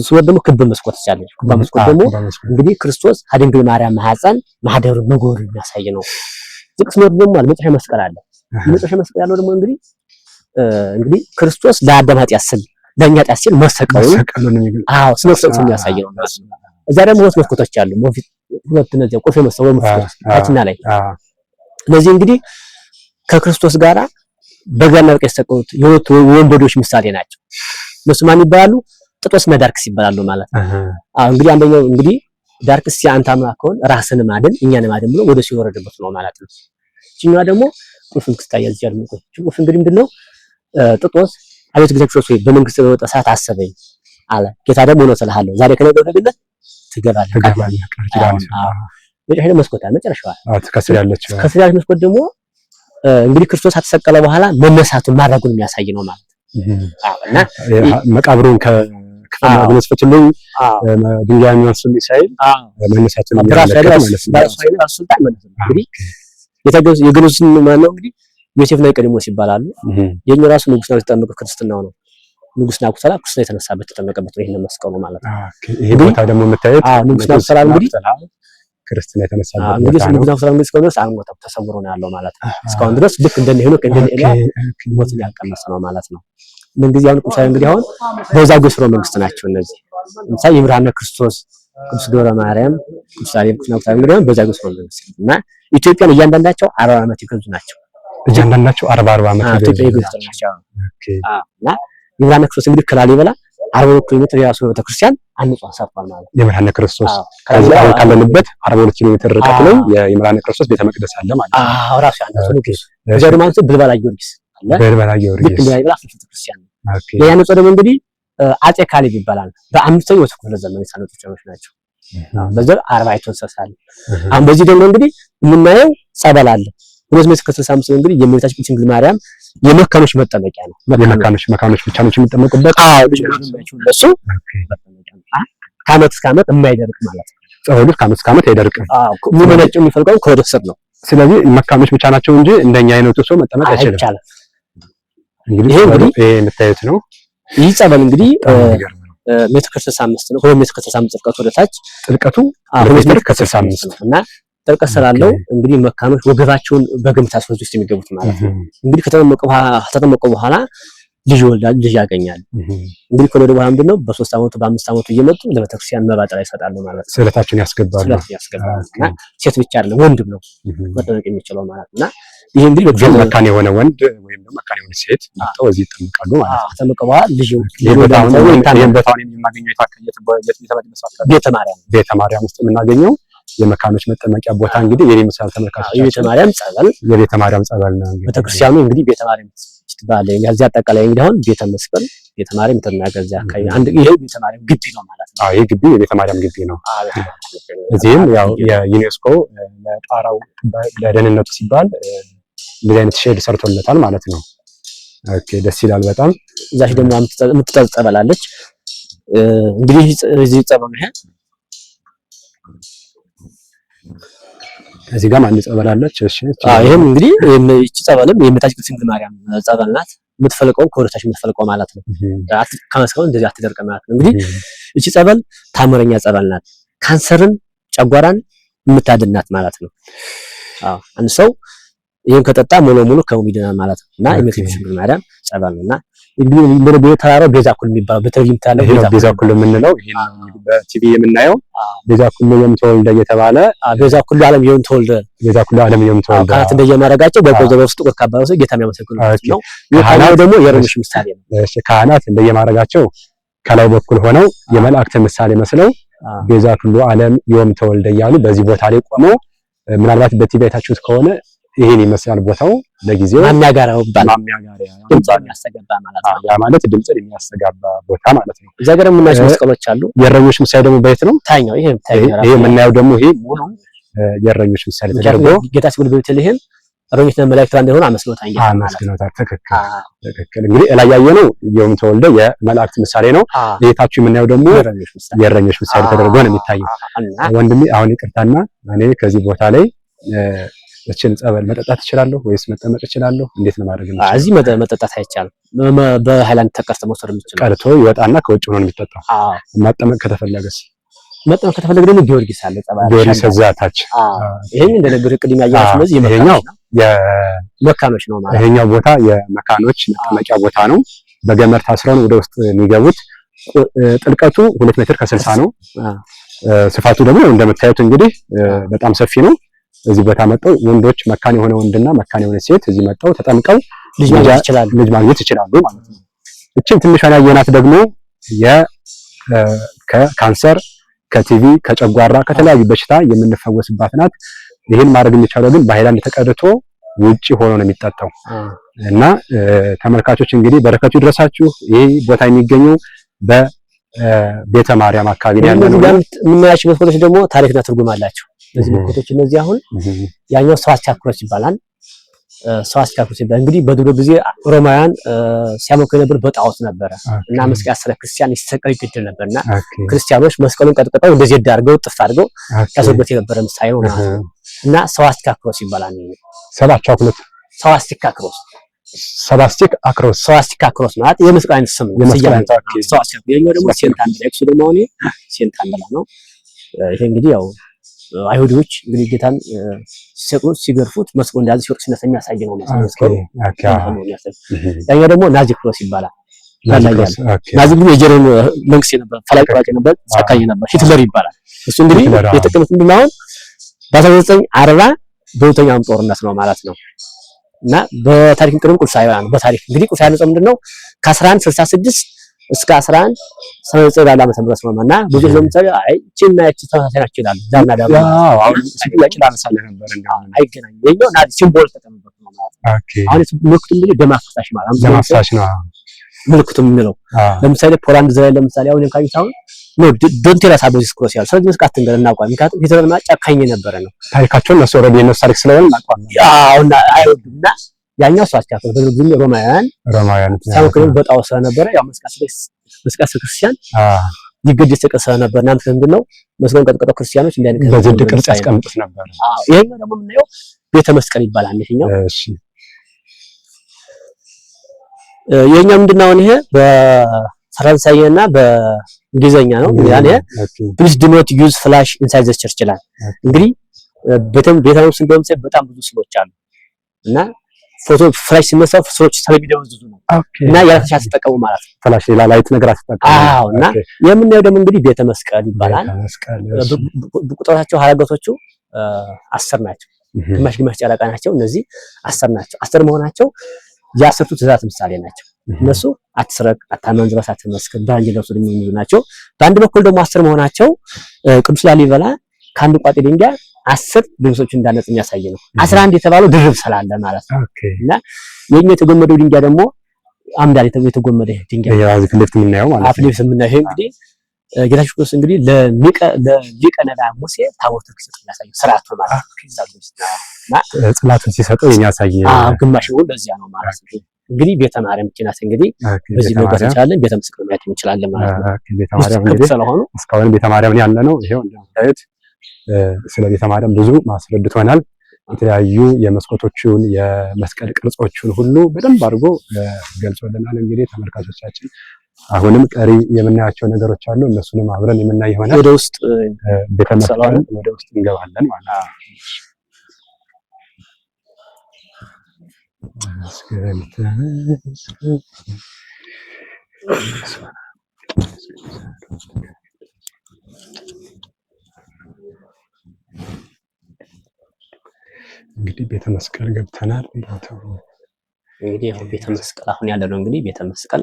ሲኖር ደግሞ ክብ መስኮት ይቻላል። ክብ መስኮት ደግሞ እንግዲህ ክርስቶስ ከድንግል ማርያም ማህፀን ማህደሩ መጎር የሚያሳይ ነው። ዝቅ ሲኖር ደግሞ መጨረሻ መስቀል አለ። መጨረሻ መስቀል ያለው ደግሞ እንግዲህ ክርስቶስ ለአዳም ኃጢአት ሲል ለኛ ኃጢአት ሲል መሰቀሉ ስለሰቀሉ የሚያሳይ ነው ማለት ነው። እዛ ደግሞ ሁለት መስኮቶች አሉ። ሁለት እነዚህ ቁልፍ መስኮቶች መስኮቶች ታችና ላይ ስለዚህ እንግዲህ ከክርስቶስ ጋራ በግራና በቀኝ የተሰቀሉት የሁለት ወንበዶች ምሳሌ ናቸው። እነሱ ማን ይባላሉ? ጥጦስና ዳርክስ ይባላሉ ማለት ነው። እንግዲህ አንደኛው እንግዲህ ዳርክስ አንተ አምላክ ከሆነ ራስን ማደን እኛን ማደን ብሎ ወደ ሲኦል ወረደበት ነው ማለት ነው። እኛዋ ደግሞ ቁልፍን ክስታያ እዚህ ያሉ ቁልፍ እንግዲህ ምንድነው? ጥጦስ አቤት ጌታ ክርስቶስ ሆይ በመንግስት በመጣ ሰዓት አሰበኝ አለ። ጌታ ደግሞ ነው ስለሃለሁ ዛሬ ከነገ ወደ ገነት ትገባለህ። መጨረሻ መስኮት አለ። መጨረሻዋ ከስር ያለች መስኮት ደግሞ እንግዲህ ክርስቶስ ከተሰቀለ በኋላ መነሳቱን ማድረጉን የሚያሳይ ነው ማለት ነው። እና መቃብሩን ከክፍል ማግኘት ፈትልኝ ድንጋይ የሚያንሱ ሚሳኤል መነሳቱን የሚያሳይ ማለት ነው። እንግዲህ የገሉስን ማነው እንግዲህ ዮሴፍና ኒቆዲሞስ ይባላሉ። የኛ ራሱ ንጉስ ነው የተጠመቀው ክርስትናው ነው። ንጉስ ናኩሰላ ክርስቶስ የተነሳበት ተጠመቀበት ነው። ይሄን መስቀሉ ማለት ነው። ይሄ ቦታ ደግሞ የምታዩት ንጉስ ናኩሰላ እንግዲህ ክርስትና የተነሳበት እንግዲህ ንጉስ ናኩሰላ እንግዲህ እስካሁን ድረስ አንጎታው ተሰውሮ ነው ያለው ማለት ነው። እስካሁን ድረስ ልክ እንደነ ሄኖክ እንደነ ኤልያስ ሞትን ያልቀመሰ ነው ማለት ነው። ምን ጊዜ አሁን ቁሳይ እንግዲህ አሁን በዛጉ ስርወ መንግስት ናቸው እነዚህ ለምሳሌ የብርሃነ ክርስቶስ ቅዱስ ገብረ ማርያም ቅዱስ ያሬድ ቅዱስ ናኩሰላ እንግዲህ አሁን በዛጉ ስርወ መንግስት እና ኢትዮጵያን እያንዳንዳቸው 40 ዓመት ይገዙ ናቸው። እያንዳንዳቸው 40 ዓመት ይገዙ ናቸው። እና የብርሃነ ክርስቶስ እንግዲህ ከላሊበላ 42 ኪሎ ሜትር የራሱ ቤተክርስቲያን አንጾ አሳፋል ማለት ነው። የብርሃነ ክርስቶስ ከዚህ አሁን ካለንበት 42 ኪሎ ሜትር ርቀት ላይ የብርሃነ ክርስቶስ ቤተ መቅደስ አለ ማለት ነው። ራሱ አንጾ ነው። ከዚያ ደግሞ አንጾ ብልባላ ጊዮርጊስ አለ። ብልባላ ጊዮርጊስ ልክ እንዳይብላ ቤተክርስቲያን ነው። ያንጾ ደግሞ እንግዲህ አጼ ካሌብ ይባላል። በአምስተኛው ክፍለ ዘመን የሳነጡት ናቸው። በዘር 40 ተወሰሳል። አሁን በዚህ ደግሞ እንግዲህ የምናየው ጸበል አለ። 265 እንግዲህ የእመቤታችን ቅድስት ድንግል ማርያም የመካኖች መጠመቂያ ነው። መካኖች ብቻ ነው የሚጠመቁበት። እሱ ከዓመት እስከ ዓመት የማይደርቅ ማለት ነው። ጸበሉ ከዓመት እስከ ዓመት አይደርቅም። የሚመነጨው የሚፈልቀው ከወደ ስር ነው። ስለዚህ መካኖች ብቻ ናቸው እንጂ እንደኛ አይነቱ ሰው መጠመቅ አይችልም። እንግዲህ ይሄ የምታዩት ነው። ይህ ጸበል እንግዲህ ሜትር ከ65 ነው። 2 ሜትር ከ65 ጥልቀቱ ወደ ታች ጥልቀቱ 2 ሜትር ከ65 እና ጥልቀት ስላለው እንግዲህ መካኖች ወገባቸውን በግምት አስወዝ ውስጥ የሚገቡት ማለት ነው። እንግዲህ ከተጠመቁ በኋላ ልጅ ይወልዳሉ፣ ልጅ ያገኛሉ። እንግዲህ ከወለዱ በኋላ ምንድነው በ3 ዓመቱ በ5 ዓመቱ እየመጡ ለቤተክርስቲያን መባጠራ ይሰጣሉ ማለት ነው። ስለታቸውን ያስገባሉ። እና ሴት ብቻ አይደለም ወንድም ነው መጠመቅ የሚችለው ማለት ነው። እና ይሄ እንግዲህ መካን የሆነ ወንድ ወይም ደግሞ መካን የሆነ ሴት መጥተው እዚህ ይጠመቃሉ ማለት ነው። ከተጠመቀ በኋላ ልጅ ቦታውን የምናገኘው ቤተ ማርያም ውስጥ የምናገኘው የመካኖች መጠመቂያ ቦታ እንግዲህ የምሳሌ ተመልካቾች የቤተ ማርያም ጸበል ነው። እንግዲህ ቤተክርስቲያኑ እንግዲህ ቤተ ማርያም ትባለ ያዚ አጠቃላይ እንግዲህ አሁን ቤተ መስቀል ቤተ ማርያም ተናገዘ አካባቢ አንድ ይሄ ቤተ ማርያም ግቢ ነው ማለት ነው። ይሄ ግቢ የቤተ ማርያም ግቢ ነው። እዚህም ያው የዩኔስኮ ለጣራው ለደህንነቱ ሲባል እንደዚህ አይነት ሼድ ሰርቶለታል ማለት ነው። ኦኬ ደስ ይላል በጣም። እዛሽ ደግሞ የምትጠጸበላለች እንግዲህ እዚህ ጸበል ነው። እዚህ ጋር ማን ጸበላለች? እሺ ይሄም እንግዲህ እቺ ጸበልም የእመቤታችን ቅድስት ድንግል ማርያም ጸበል ናት። የምትፈልቀው ከወደታች የምትፈልቀው ማለት ነው። ከመስቀሉ እንደዚህ አትደርቅም ማለት ነው። እንግዲህ እቺ ጸበል ታምረኛ ጸበል ናት። ካንሰርን፣ ጨጓራን የምታድናት ማለት ነው። አንድ ሰው ይሄን ከጠጣ ሙሉ ከውሚድና ማለት ነው። እና የእመቤታችን ድንግል ማርያም ጸበል ነውና እንግዲህ በተራራው ቤዛ ኩል የሚባለው በተለይም ታለ ቤዛ ኩል የምንለው ይሄን እንግዲህ በቲቪ የምናየው ቤዛ ኩል የምትወልደ እየተባለ ቤዛ ኩል ዓለም የምትወልደ ቤዛ ኩል ዓለም የምትወልደ ካህናት እንደየማረጋቸው በጎዘው ውስጥ ወካባው ሰው ጌታ የሚያመሰግኑት ነው። ካህናት ደግሞ የረሙሽ ምሳሌ ነው። እሺ ካህናት እንደየማረጋቸው ከላይ በኩል ሆነው የመላእክት ምሳሌ መስለው ቤዛ ኩል ዓለም የምትወልደ እያሉ በዚህ ቦታ ላይ ቆመው ምናልባት በቲቪ አይታችሁት ከሆነ ይሄን ይመስላል ቦታው። ለጊዜው ማሚያጋራው ይባላል። ድምጽን ያስተጋባ ማለት ነው። ያ ማለት ድምጽን የሚያስተጋባ ቦታ ማለት ነው። እዛ ጋር የምናያቸው መስቀሎች አሉ። የእረኞች ምሳሌ ደግሞ በየት ነው ታኛው? ይሄ የምናየው ደግሞ ይሄ ሙሉ የእረኞች ምሳሌ ተደርጎ ጌታ ሲወልድ በቤተልሔም እረኞችና መላእክት አንድ ሆነው አመስግኖታል። ትክክል። እንግዲህ ላይ ያየነው የውም ተወልደ የመላእክት ምሳሌ ነው። የታችሁ የምናየው ደግሞ የእረኞች ምሳሌ ተደርጎ ነው የሚታየው። ወንድሜ አሁን ይቅርታና እኔ ከዚህ ቦታ ላይ እችን ጸበል መጠጣት እችላለሁ ወይስ መጠመቅ እችላለሁ? እንዴት ነው ማድረግ ነው? እዚህ መጠጣት አይቻልም። በሃይላንድ ተቀርቶ መውሰድ የምችለው ቀርቶ ይወጣና ከውጭ ሆኖ ነው የሚጠጣው። ማጠመቅ ከተፈለገስ? መጠመቅ ከተፈለገ ደግሞ ጊዮርጊስ አለ ጸበል ጊዮርጊስ እዛ ታች። ይሄን እንደነገርኩህ ቅድም ያያችሁ ስለዚህ ይሄኛው የመካኖች ነው ማለት። ይሄኛው ቦታ የመካኖች መጠመቂያ ቦታ ነው። በገመድ ታስረው ወደ ውስጥ የሚገቡት። ጥልቀቱ 2 ሜትር ከ60 ነው። ስፋቱ ደግሞ እንደምታዩት እንግዲህ በጣም ሰፊ ነው። እዚህ ቦታ መጣው ወንዶች መካን የሆነ ወንድና መካን የሆነ ሴት እዚህ መጣው ተጠምቀው ልጅ ማግኘት ይችላሉ ማለት ነው። እቺን ትንሿን ያየናት ደግሞ ከካንሰር፣ ከቲቪ፣ ከጨጓራ ከተለያዩ በሽታ የምንፈወስባት ናት። ይሄን ማድረግ የሚቻለው ግን በሃይላንድ ተቀድቶ ውጪ ሆኖ ነው የሚጠጣው። እና ተመልካቾች እንግዲህ በረከቱ ይድረሳችሁ። ይሄ ቦታ የሚገኘው በቤተ ማርያም አካባቢ ነው ያለው። የምናያቸው መስኮቶች ደግሞ ታሪክና ትርጉም አላቸው። እነዚህ መስኮቶች እነዚህ አሁን ያኛው ሰው አስቻክሮስ ይባላል። ሰው አስቻክሮስ ይባላል። እንግዲህ በድሮ ጊዜ ሮማውያን ሲያመልኩ የነበረ በጣዖት ነበረ እና መስቀል ያሰረ ክርስቲያን ይሰቀል ይገደል ነበርና ክርስቲያኖች መስቀሉን ቀጥቅጠው እንደዚህ አድርገው ጥፍ አድርገው ያሰሩበት የነበረ ምሳሌ ነው እና ሰው አስቻክሮስ ይባላል። ሰው አስቻክሮስ ሰባስቲክ አክሮስ ማለት የመስቀል አይነት ስም ነው። የኛው ደግሞ ሴንት አንድ ላይ ደግሞ አሁን ሴንት አንድ ላይ ነው። ይሄ እንግዲህ ያው አይሁዶች እንግዲህ ጌታን ሲሰቅሉት ሲገርፉት መስቀል እንዳያዝ ሲወርቅ ሲነሳ የሚያሳይ ነው መስቀሉ። ያኛው ደግሞ ናዚ ክሮስ ይባላል። ናዚ ግን የጀርመን መንግስት ነበር፣ ፈላጭ ቆራጭ ነበር፣ ጨካኝ ነበር፣ ሂትለር ይባላል። እሱ እንግዲህ የተቀመጠው ምንድን ነው በ1940 በሁለተኛው ዓለም ጦርነት ነው ማለት ነው። እና በታሪክ ቅርም ቁልፍ ሳይሆን ነው። በታሪክ እንግዲህ ቁልፍ ያለው ምንድነው ከ1166 እስከ 1179 ዓመተ ምህረት ነው። እና ብዙ ለምሳሌ አይ ቺና እቺ ተመሳሳይ ናቸው ይላሉ። ዳና ዳና አሁን ሲጥያቄ ላነሳለህ ነበር እንደው አይገናኝም። የኛው ናዚ ሲምቦል ተቀምጦ ነው ማለት ነው። አሁን ምልክቱ እንግዲህ ደም አፍሳሽ ማለት ነው። ደም አፍሳሽ ነው ምልክቱ የሚለው ለምሳሌ ፖላንድ ዘላይ ለምሳሌ አሁን ካይታው ነው ዶንቴራስ አቦዚስ ክሮስ ያለው። ስለዚህ መስቀል አትንገር እናውቃለን። ምክንያቱም ሂትለርና ጨካኝ የነበረ ነው። ታሪካቸውን ነው ሶረዲ የነሱ ታሪክ ስለሆነ እናውቃለን። አሁን አይወዱና ያኛው ሷስቻቸው በግብኝ ሮማውያን ሳውክሪን በጣው ስለነበረ ያው መስቀል ክርስቲያን ይገደስ ተቀሰ ነበር። እናንተ ምንድነው መስቀሉን ቀጥቀጠው ክርስቲያኖች እንዲያን በዝድ ቅርጽ ያስቀምጡት ነበር። ይሄኛው ደግሞ የምናየው ቤተ መስቀል ይባላል። ይሄኛው እሺ የኛው ምንድነው ይሄ በፈረንሳይና በእንግሊዘኛ ነው። ያኔ ፕሊዝ ዱ ኖት ዩዝ ፍላሽ ኢንሳይድ ዘ ቸርች ይላል። እንግዲህ ቤተም ስንገም በጣም ብዙ ስሎች አሉ እና ፎቶ ፍላሽ ሲነሳ ሰዎች ስለሚደወዝዙ ነው እና ያለፈሻ ተጠቀሙ ማለት ነው። ፍላሽ ሌላ ላይት ነገር አትጠቀሙ። አዎ እና የምናየው ደግሞ እንግዲህ ቤተ መስቀል ይባላል። ቁጥራቸው ሀረገቶቹ 10 ናቸው። ግማሽ ጨረቃ ናቸው። እነዚህ 10 ናቸው። 10 መሆናቸው የ10ቱ ትእዛዛት ምሳሌ ናቸው። እነሱ አትስረቅ፣ አታመንዝር፣ አትመስክር፣ በወንጀል ለብሶ የሚይዙ ናቸው። በአንድ በኩል ደግሞ 10 መሆናቸው ቅዱስ ላሊበላ ከአንድ ቋጤ ድንጋይ 10 ልብሶች እንዳነጽ የሚያሳይ ነው። 11 የተባለው ድርብ ስላለ ማለት ነው። እና የኛ የተጎመደው ድንጋይ ደግሞ አምዳል የተጎመደ ድንጋይ ያው እዚህ ፍልፍት የምናየው ማለት ነው። አፍሊፍ የምናየው እንግዲህ ጌታችን ክርስቶስ እንግዲህ ለሊቀ ነቢያት ሙሴ ታቦት ሲሰጥ ስርዓት ነው ማለት ነው። እና ጽላቱን ሲሰጠው የሚያሳይ ግማሽ ነው በዚያ ነው ማለት ነው። እንግዲህ ቤተ ማርያም ጭናት እንግዲህ በዚህ ነው ከተቻለን ቤተ መስቀል ማየት እንችላለን ማለት ነው። ቤተ ማርያም እንግዲህ ስለሆነ እስካሁን ቤተ ማርያም ያለ ነው። ይሄው እንደምታዩት ስለ ቤተ ማርያም ብዙ ማስረድቶናል። የተለያዩ የመስኮቶቹን የመስቀል ቅርጾቹን ሁሉ በደንብ አድርጎ ገልጾልናል። እንግዲህ ተመልካቾቻችን አሁንም ቀሪ የምናያቸው ነገሮች አሉ። እነሱንም አብረን የምናይ ይሆናል። ወደ ውስጥ ቤተ መስቀል ወደ ውስጥ እንገባለን ማለት ነው። እንግዲህ ቤተ መስቀል ገብተናል። እንግዲህ ያው ቤተ መስቀል አሁን ያለ ነው። እንግዲህ ቤተ መስቀል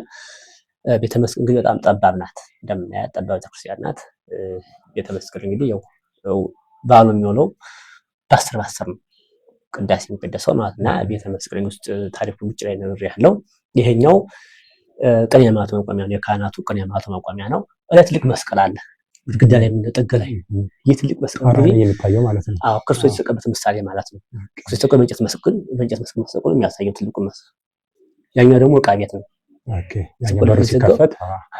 እንግዲህ በጣም ጠባብ ናት። እንደምናያት ጠባብ ቤተክርስቲያን ናት። ቤተ መስቀል እንግዲህ ያው በዓሉ የሚውለው በ10 ነው። ቅዳሴ የሚቀደሰው ማለት እና ቤተ መስቀል ውስጥ ታሪኩ ውጭ ላይ ነው ያለው። ይሄኛው ቅኔ ማኅሌቱ መቋሚያ ነው። የካህናቱ ቅኔ ማኅሌቱ መቋሚያ ነው። ትልቅ መስቀል አለ ግድግዳ ላይ ጥግ ላይ የትልቅ መስቀል እንግዲህ የሚታየው ማለት ነው። አዎ ክርስቶስ የተሰቀለበት ምሳሌ ማለት ነው። ክርስቶስ የተሰቀለው በእንጨት መስቀል መሰቀሉ የሚያሳየው ትልቁ መስቀል። ያኛው ደግሞ ዕቃ ቤት ነው። ኦኬ ያኛው በር ሲከፈት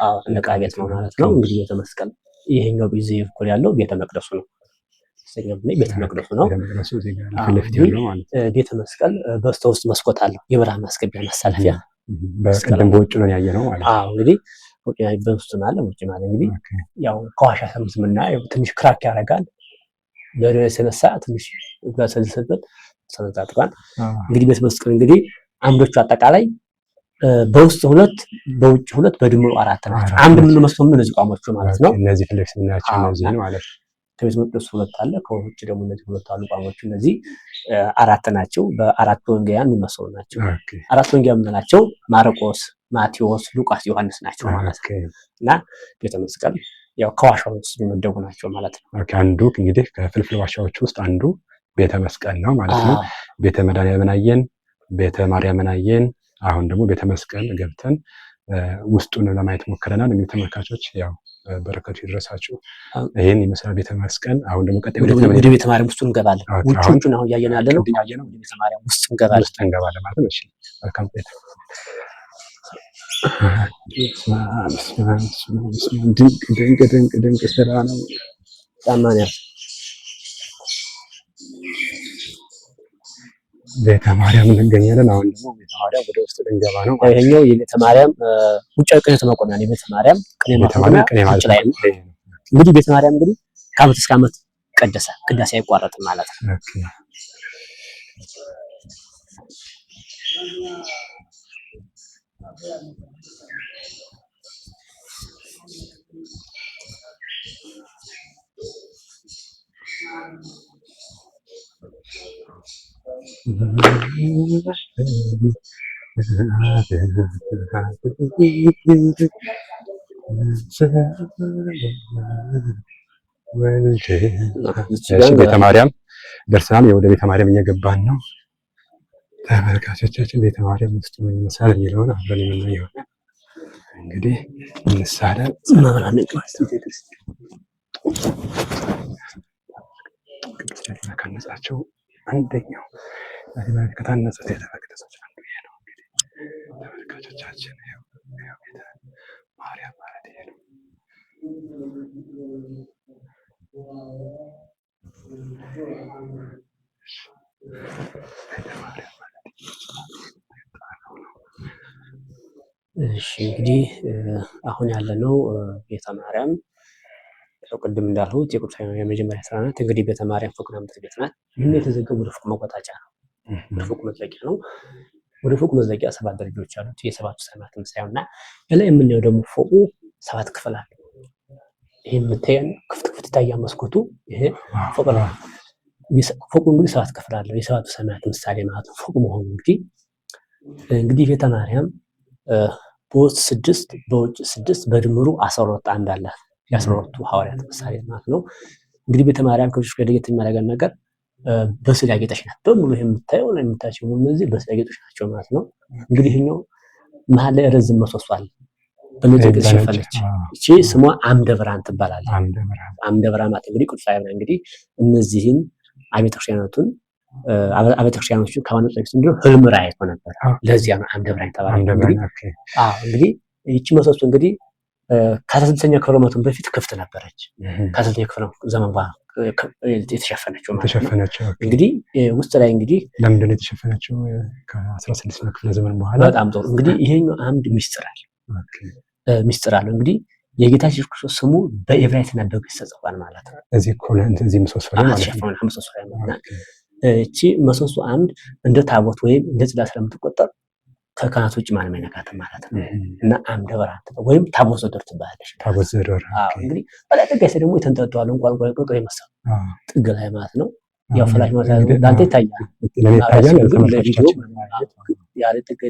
አዎ ዕቃ ቤት ነው ማለት ነው። እንግዲህ ቤተ መስቀል ይሄኛው በዚህ በኩል ያለው ቤተ መቅደሱ ነው። ቤተ መቅደሱ ነው። ቤተ መስቀል በስተውስጥ መስኮት አለው። የብርሃን ማስገቢያ ማሳለፊያ በቀደም በውጭ ነው ያየነው ማለት ነው። አዎ እንግዲህ ውጭ ላይ በውስጥ ማለት ውጭ ማለት እንግዲህ ያው ከዋሻ ሰምስምና ትንሽ ክራክ ያደርጋል። ለደረሰ ሰነሳ ትንሽ በሰልሰበት ሰነጣጥቋል። እንግዲህ ቤተ መስቀል እንግዲህ አምዶቹ አጠቃላይ በውስጥ 2 በውጭ 2 በድምሩ 4 ናቸው። አንድ ምን መስሎ ምን እዚህ ቋሞቹ ማለት ነው። እነዚህ ፍሌክስ ምናቸው እነዚህ ማለት ከቤተ መቅደሱ 2 አለ። ከውጭ ደግሞ እነዚህ 2 አሉ ቋሞቹ። እነዚህ 4 ናቸው። በ4 ወንጌላውያን የሚመስሉ ናቸው። 4 ወንጌላውያን የምንላቸው ማርቆስ፣ ማቴዎስ፣ ሉቃስ፣ ዮሐንስ ናቸው ማለት ነው። እና ቤተ መስቀል ያው ከዋሻዎች ውስጥ የሚመደቡ ናቸው ማለት ነው። አንዱ እንግዲህ ከፍልፍል ዋሻዎች ውስጥ አንዱ ቤተ መስቀል ነው ማለት ነው። ቤተ መድኃኒዓለምን አየን፣ ቤተ ማርያምን አየን። አሁን ደግሞ ቤተ መስቀል ገብተን ውስጡን ለማየት ሞክረናል። እንግዲህ ተመልካቾች ያው በረከቱ ይድረሳችሁ። ይሄን ይመስላል ቤተ መስቀል። አሁን ደግሞ ቀጣይ ወደ ቤተ ማርያም ውስጥ እንገባለን። ውጭውን አሁን ያየን ያለ ነው። ወደ ቤተ ማርያም ውስጥ እንገባለን ማለት ነው። እሺ መልካም ቤት ድንቅ ስራ ነው። ጫማን ቤተ ማርያም እንገኛለን። አሁን ደግሞ ቤተ ማርያም ወደ ውስጥ ልንገባ ነው። ይሄኛው የቤተ ማርያም ውጫዊ ቅኔ መቆሚያ ነው። የቤተ ማርያም ቅኔ መቆሚያ ውጭ ላይ ነው። እንግዲህ ቤተ ማርያም እንግዲህ ከዓመት እስከ ዓመት ይቀደሳል። ቅዳሴ አይቋረጥም ማለት ነው። ቤተ ማርያም ደርሰናል። ወደ ቤተ ማርያም እየገባን ነው። ተመልካቾቻችን ቤተ ማርያም ውስጥ ምን ይመስላል የሚለውን አብረን የምናየው እንግዲህ እንሳለን። ከነጻቸው አንደኛው ከታነጹት ቤተ መቅደሶች አንዱ ይሄ ነው። እንግዲህ ተመልካቾቻችን ቤተ ማርያም ማለት ይሄ ነው። እሺ እንግዲህ አሁን ያለነው ቤተ ማርያም ቅድም እንዳልሁት የቅዱስ የመጀመሪያ ስራ ናት። እንግዲህ ቤተ ማርያም ፎቅና ምድር ቤት ናት። ይህም የተዘገቡ ወደ ፎቅ መቆጣጫ ነው። ወደ ፎቅ መዝለቂያ ነው። ወደ ፎቅ መዝለቂያ 7 ደረጃዎች አሉት። የሰባቱ ሰማያት ምሳሌው እና ላይ የምናየው ደግሞ ፎቁ 7 ክፍል አለ። ይሄ የምታየን ክፍት ይታያል መስኮቱ። ይሄ ፎቅ ነው። ፎቁ እንግዲህ 7 ክፍል አለው። የሰባቱ ሰማያት ምሳሌ ማለት ነው ፎቅ መሆኑ እንግዲህ ቤተ ማርያም በውስጥ 6 በውጭ 6 በድምሩ 12 አንድ አላት። የ12ቱ ሐዋርያት ምሳሌ ማለት ነው። እንግዲህ ቤተ ማርያም ከልጆች ጋር ለየት የሚያደርገን ነገር በስዕል ያጌጠች ናት። በሙሉ የምታየው ነው የምታቸው እነዚህ በስዕል ያጌጦች ናቸው ማለት ነው። እንግዲህ ይሄኛው መሀል ላይ ረዝም ምሰሶ አለ። በነጭ የተሸፈነች እቺ ስሟ አምደ ብርሃን ትባላለች። አምደ ብርሃን ማለት እንግዲህ ቅዱስ ያሬድ እንግዲህ እነዚህን አብያተ ክርስቲያናቱን አብያተ ክርስቲያኖቹ ከማነጽ በፊት እንደው ህልም ራእይ አይቶ ነበር። ለዚያ ነው አምደ ብርሃን ተባለ። እንግዲህ ይቺ ምሰሶ እንግዲህ ከ16ኛ ክፍለ ዘመን በፊት ክፍት ነበረች። ከ16ኛ ክፍለ ዘመን በኋላ የተሸፈነችው ማለት ነው። እንግዲህ ውስጥ ላይ እንግዲህ ለምንድን ነው የተሸፈነችው? ከ16ኛ ክፍለ ዘመን በኋላ በጣም ጥሩ። እንግዲህ ይሄኛው አምድ ሚስጥር አለ። እንግዲህ የጌታችን ኢየሱስ ክርስቶስ ስሙ በዕብራይስጥና በግዕዝ ተጽፏል ማለት ነው። እዚህ ምሰሶ ላይ ማለት ነው። እቺ ምሰሶ አምድ እንደ ታቦት ወይም እንደ ጽላት ስለምትቆጠር ከካህናት ውጭ ማንም አይነካትም ማለት ነው። እና አምደ ብርሃን ወይም ታቦት ዘዶር ትባላለች። ታቦት ዘዶር እንግዲህ በላይ ጥግ ላይ ደግሞ የተንጠለጠሉ እንቋል ይመስላል ጥግ ላይ ማለት ነው። ያው ፍላሽ ማለት ዳንተ ይታያል። ያለ ጥግ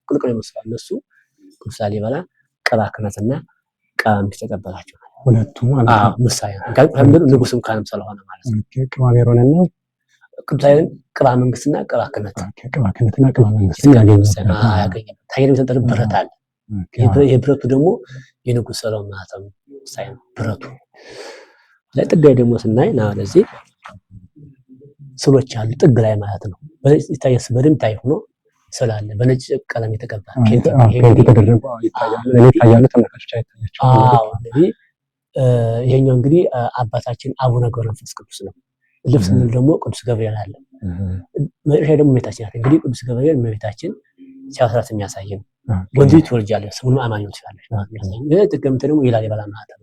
ቅልቅል ይመስላል። እነሱ ቅዱስ ላሊበላ ቅባ ክህነትና ቅባ መንግስት ተቀበላቸው ሁለቱ ማለት ነው። ምሳሌ ነው። ንጉስም ካህንም ስለሆነ ማለት ነው። ቅባ ሜሮንና ቅዱስ ያሬድ ቅባ መንግስትና ቅባ ክህነት ቅባ መንግስት ያገኘ ታይር የተንጠረ ብረት አለ። የብረቱ ደግሞ የንጉስ ሰሎሞን ማህተም ሳይ ነው ብረቱ። ለጥጋይ ደግሞ ስናይ ና ለዚህ ስሎች አሉ ጥግ ላይ ማለት ነው። ይታየስ በደንብ ታይ ሆኖ ስላለ በነጭ ቀለም የተቀባ ኬንት የተደረገ ይታያሉ። ተመልካቾች አይታያቸው። እንግዲህ ይሄኛው እንግዲህ አባታችን አቡነ ገብረ መንፈስ ቅዱስ ነው። ልብስ ምን ደግሞ ቅዱስ ገብርኤል አለ። መጨረሻ ደግሞ እመቤታችን ናት። እንግዲህ ቅዱስ ገብርኤል እመቤታችን ሲያስራት የሚያሳይ ነው። ወንድ ልጅ ትወልጃለሽ ስሙን አማኑኤል ትላለች ማለት ነው። ጥቅምት ደግሞ የላሊበላ ማህተም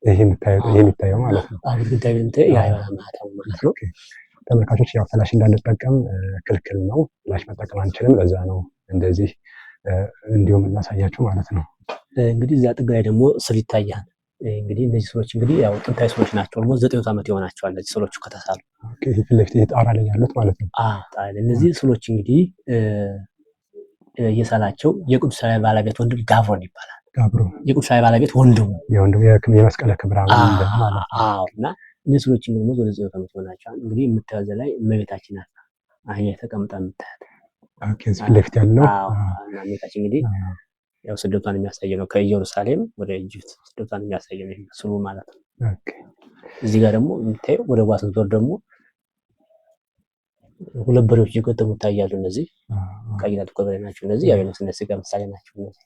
ይሄ የሚታየው ማለት ነው። ግድግዳው የላሊበላ ማህተም ማለት ነው። ተመልካቾች ያው ፍላሽ እንዳንጠቀም ክልክል ነው። ፍላሽ መጠቀም አንችልም። ለዛ ነው እንደዚህ እንዲሁም እናሳያችሁ ማለት ነው። እንግዲህ እዛ ጥግ ላይ ደግሞ ስዕል ይታያል። እንግዲህ እነዚህ ስዕሎች እንግዲህ ያው ጥንታዊ ስዕሎች ናቸው። ኦልሞስት 900 ዓመት ይሆናቸዋል እነዚህ ስዕሎቹ ከተሳሉ። ፊት ለፊት ጣራ ላይ ያሉት ማለት ነው። እነዚህ ስዕሎች እንግዲህ የሳላቸው የቅዱስ ያሬድ ባለቤት ወንድም ጋብሮን ይባላል። የቅዱስ ያሬድ ባለቤት ወንድሙ የመስቀለ ክብረ ማለት ነው። እና እነዚህ ስዕሎች እንግዲህ ወደ 900 ዓመት ይሆናቸዋል። እንግዲህ የምታዩት ላይ እመቤታችን ናት አህያ ተቀምጣ የምታያት። ፊት ለፊት ያለው እና እመቤታችን እንግዲህ ያው ስደቷን የሚያሳይ ነው። ከኢየሩሳሌም ወደ ኢጅፕት ስደቷን የሚያሳይ ነው ስሉ ማለት ነው። እዚህ ጋር ደግሞ የምታየው ወደ ጓስን ዞር ደግሞ ሁለት በሬዎች እየገጠሙ ይታያሉ። እነዚህ ቀይና ጥቁር በሬ ናቸው። እነዚህ ያው የነፍስና ስጋ ምሳሌ ናቸው። እነዚህ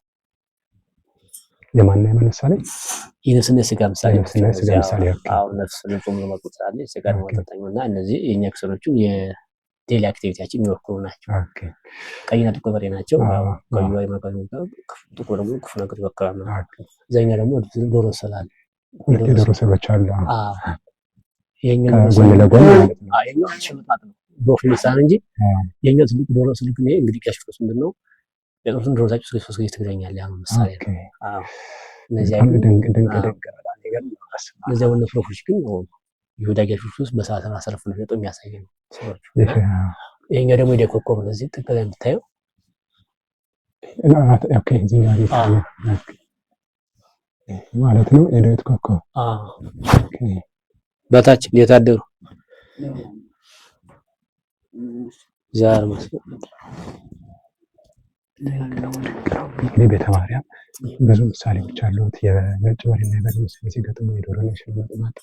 የማንና የመነሳሌ የነፍስና ስጋ ምሳሌ ናቸው። አዎ ነፍስ ንጹህ ነው ማለት ነው። ስጋ ነው ተጠቅመና እነዚህ የኛ ክሰሮቹ ዴሊ አክቲቪቲያችን የሚወክሉ ናቸው። ቀይና ጥቁር በሬ ናቸው። ቀዩ ጥቁር ደግሞ ክፉ ነገር ይወክላል። እዛኛ ደግሞ ዶሮ ስላለ ዶሮ ስሎች አሉ። የኛው ሽምጣት ነው በወፍ ልሳን እንጂ የኛው ትልቅ ዶሮ ስልክ ነው። እንግዲህ ቀሽፍስ ምንድነው የጥሩን ዶሮ ታጭ ሶስት ጊዜ ትግረኛለህ። ያ ምሳሌ ነው። እነዚህ ድንቅ እነዚህ ወንድ ፍሮፎች ግን ይሁዳ ጋሾች ውስጥ በሰዓት አሰረፍ ነው የጠው የሚያሳይ ነው። ይሄኛ ደግሞ የኮከብ ነው። እዚህ ጥቅል ላይ የምታየው ማለት ነው። የዳዊት ኮከብ በታች የታደሩ ዛር መስሎኝ እንግዲህ ቤተ ማርያም ብዙ ምሳሌዎች አሉት። የነጭ በሬና የበግ ምሳሌ ሲገጥሙ የዶሮና የሽመጥማጥ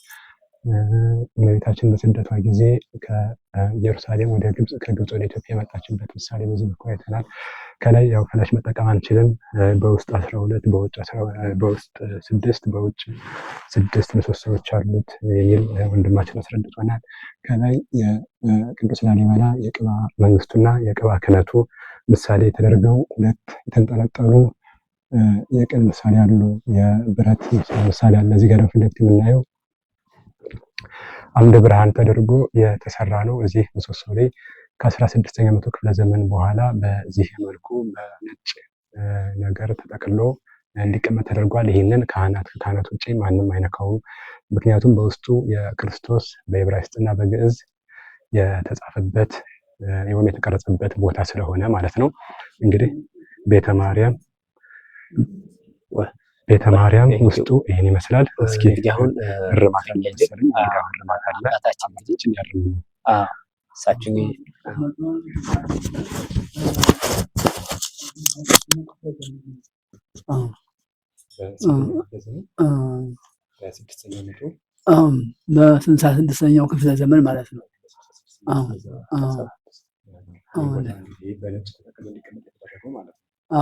እመቤታችን በስደቷ ጊዜ ከኢየሩሳሌም ወደ ግብጽ ከግብጽ ወደ ኢትዮጵያ የመጣችበት ምሳሌ ብዙ መልኩ አይተናል። ከላይ ያው ፍላሽ መጠቀም አንችልም። በውስጥ 12 በውስጥ 6 በውጭ 6 ምሰሶዎች አሉት የሚል ወንድማችን አስረድቶናል። ከላይ የቅዱስ ላሊበላ የቅባ መንግስቱና የቅባ ክህነቱ ምሳሌ ተደርገው ሁለት የተንጠለጠሉ የቅል ምሳሌ አሉ። የብረት ምሳሌ አለ። እዚህ ጋር ፊት ለፊት የምናየው አምደ ብርሃን ተደርጎ የተሰራ ነው። እዚህ ምሰሶ ላይ ከ16ኛው መቶ ክፍለ ዘመን በኋላ በዚህ መልኩ በነጭ ነገር ተጠቅሎ እንዲቀመጥ ተደርጓል። ይህንን ከካህናት ውጪ ማንም አይነካውም። ምክንያቱም በውስጡ የክርስቶስ በዕብራይስጥና በግዕዝ የተጻፈበት የሆነ የተቀረጸበት ቦታ ስለሆነ ማለት ነው። እንግዲህ ቤተ ማርያም ውስጡ ይሄን ይመስላል። እስኪ አሁን እርማት አለ መሰለኝ። እርማት አለ አባታችን ያርሙ ሳችን በ66ኛው ክፍለ ዘመን ማለት ነው።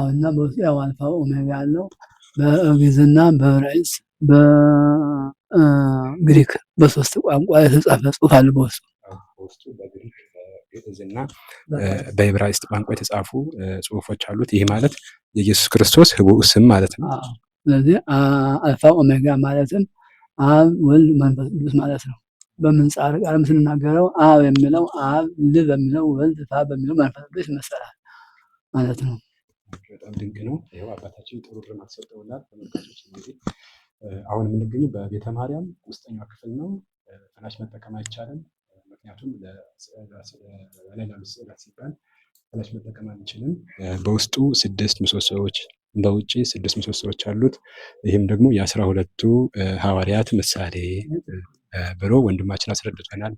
እና በውስጡ ያው አልፋ ኦሜጋ ያለው በግዕዝና በዕብራይስጥ በግሪክ በሶስት ቋንቋ የተጻፈ ጽሑፍ አለ። በውስጡ በግሪክ በግዕዝና በዕብራይስጥ ቋንቋ የተጻፉ ጽሑፎች አሉት። ይህ ማለት የኢየሱስ ክርስቶስ ህቡዕ ስም ማለት ነው። ስለዚህ አልፋ ኦሜጋ ማለትም አብ ወልድ መንፈስ ቅዱስ ማለት ነው። በምንጻር ቃልም ስንናገረው አብ የሚለው አብ፣ ል በሚለው ወልድ፣ ፋ በሚለው መንፈስ ቅዱስ ይመሰላል ማለት ነው። በጣም ድንቅ ነው። ይኸው አባታችን ጥሩ እርማት ሰጥተውናል። ተመልካቾች እንግዲህ አሁን የምንገኘው በቤተ ማርያም ውስጠኛው ክፍል ነው። ፍላሽ መጠቀም አይቻልም። ምክንያቱም ለሌላ ስዕላት ሲባል ፍላሽ መጠቀም አንችልም። በውስጡ 6 ምሰሶዎች በውጪ 6 ምሰሶዎች አሉት። ይህም ደግሞ የ12ቱ ሐዋርያት ምሳሌ ብሎ ወንድማችን አስረድቶናል።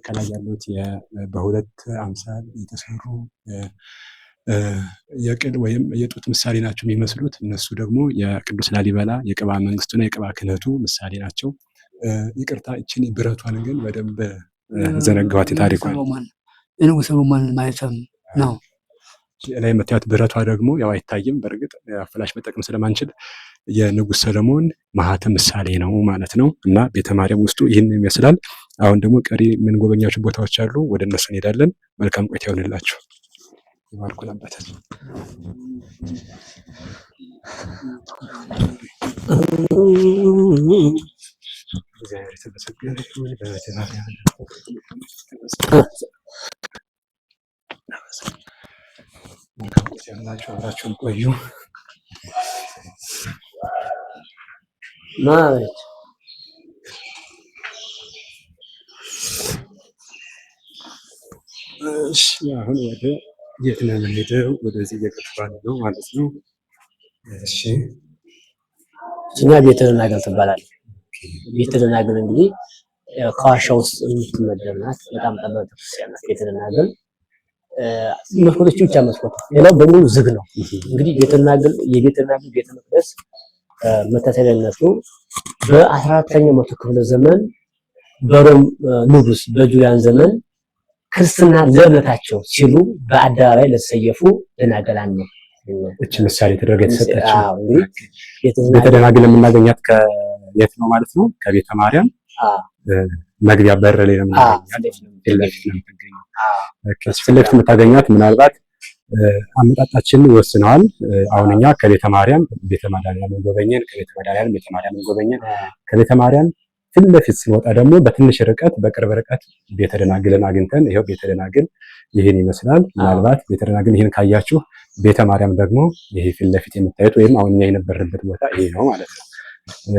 ከላይ ያሉት በሁለት አምሳል የተሰሩ የቅል ወይም የጡት ምሳሌ ናቸው የሚመስሉት። እነሱ ደግሞ የቅዱስ ላሊበላ የቅባ መንግስቱና የቅባ ክህነቱ ምሳሌ ናቸው። ይቅርታ እችን ብረቷን ግን በደንብ ዘነጋዋት። የታሪኳን የንጉሥ ሰሎሞን ማለትም ነው። ላይ የምታዩት ብረቷ ደግሞ ያው አይታይም። በእርግጥ ፍላሽ መጠቀም ስለማንችል የንጉሥ ሰሎሞን ማህተም ምሳሌ ነው ማለት ነው። እና ቤተ ማርያም ውስጡ ይህን ይመስላል። አሁን ደግሞ ቀሪ የምንጎበኛቸው ቦታዎች አሉ። ወደ እነሱ እንሄዳለን። መልካም ቆይታ ይሆንላችሁ። ይባርኩን አባታችን። እግዚአብሔር የተመሰገነ ይሁን። በቤተ ማርያም መልካም ቆይታ ይሆንላችሁ። አብራችሁን ቆዩ። ማለት እሺ አሁን ወደ የት ነው የምንሄደው? ወደዚህ እየገባን ነው ማለት ነው። እሺ እኛ ቤተ ደናግል ትባላለች። ቤተ ደናግል እንግዲህ ከዋሻ ውስጥ የምትመደብ ናት። በጣም ጠባብ ቤተክርስቲያን ናት ቤተ ደናግል። መስኮቶቹ ብቻ መስኮት፣ ሌላው በሙሉ ዝግ ነው። እንግዲህ ቤተ ደናግል የቤተ ደናግል ቤተ መቅደስ መታሰቢያነቱ በ14ኛው መቶ ክፍለ ዘመን በሮም ንጉስ በጁሊያን ዘመን ክርስትና ለእምነታቸው ሲሉ በአደባባይ ለተሰየፉ ደናገላን ነው እቺ ምሳሌ ተደረገ የተሰጠችው። ቤተ ደናግል የምናገኛት ከየት ነው ማለት ነው? ከቤተ ማርያም መግቢያ በር ላይ ነው የምታገኘው። ከዚህ ፊት ለፊት የምታገኛት ምናልባት አመጣጣችንን ይወስነዋል። አሁን እኛ ከቤተ ማርያም ቤተ መድኃኒዓለም ጎበኘን፣ ከቤተ መድኃኒዓለም ቤተ ማርያምን ጎበኘን። ከቤተ ማርያም ፊት ለፊት ስንወጣ ደግሞ በትንሽ ርቀት በቅርብ ርቀት ቤተ ደናግልን አግኝተን ይሄው ቤተ ደናግል ይህን ይመስላል። ምናልባት ቤተ ደናግል ይህን ካያችሁ ቤተ ማርያም ደግሞ ይሄ ፊት ለፊት የምታዩት ወይም አሁን እኛ የነበርንበት ቦታ ይሄ ነው ማለት ነው።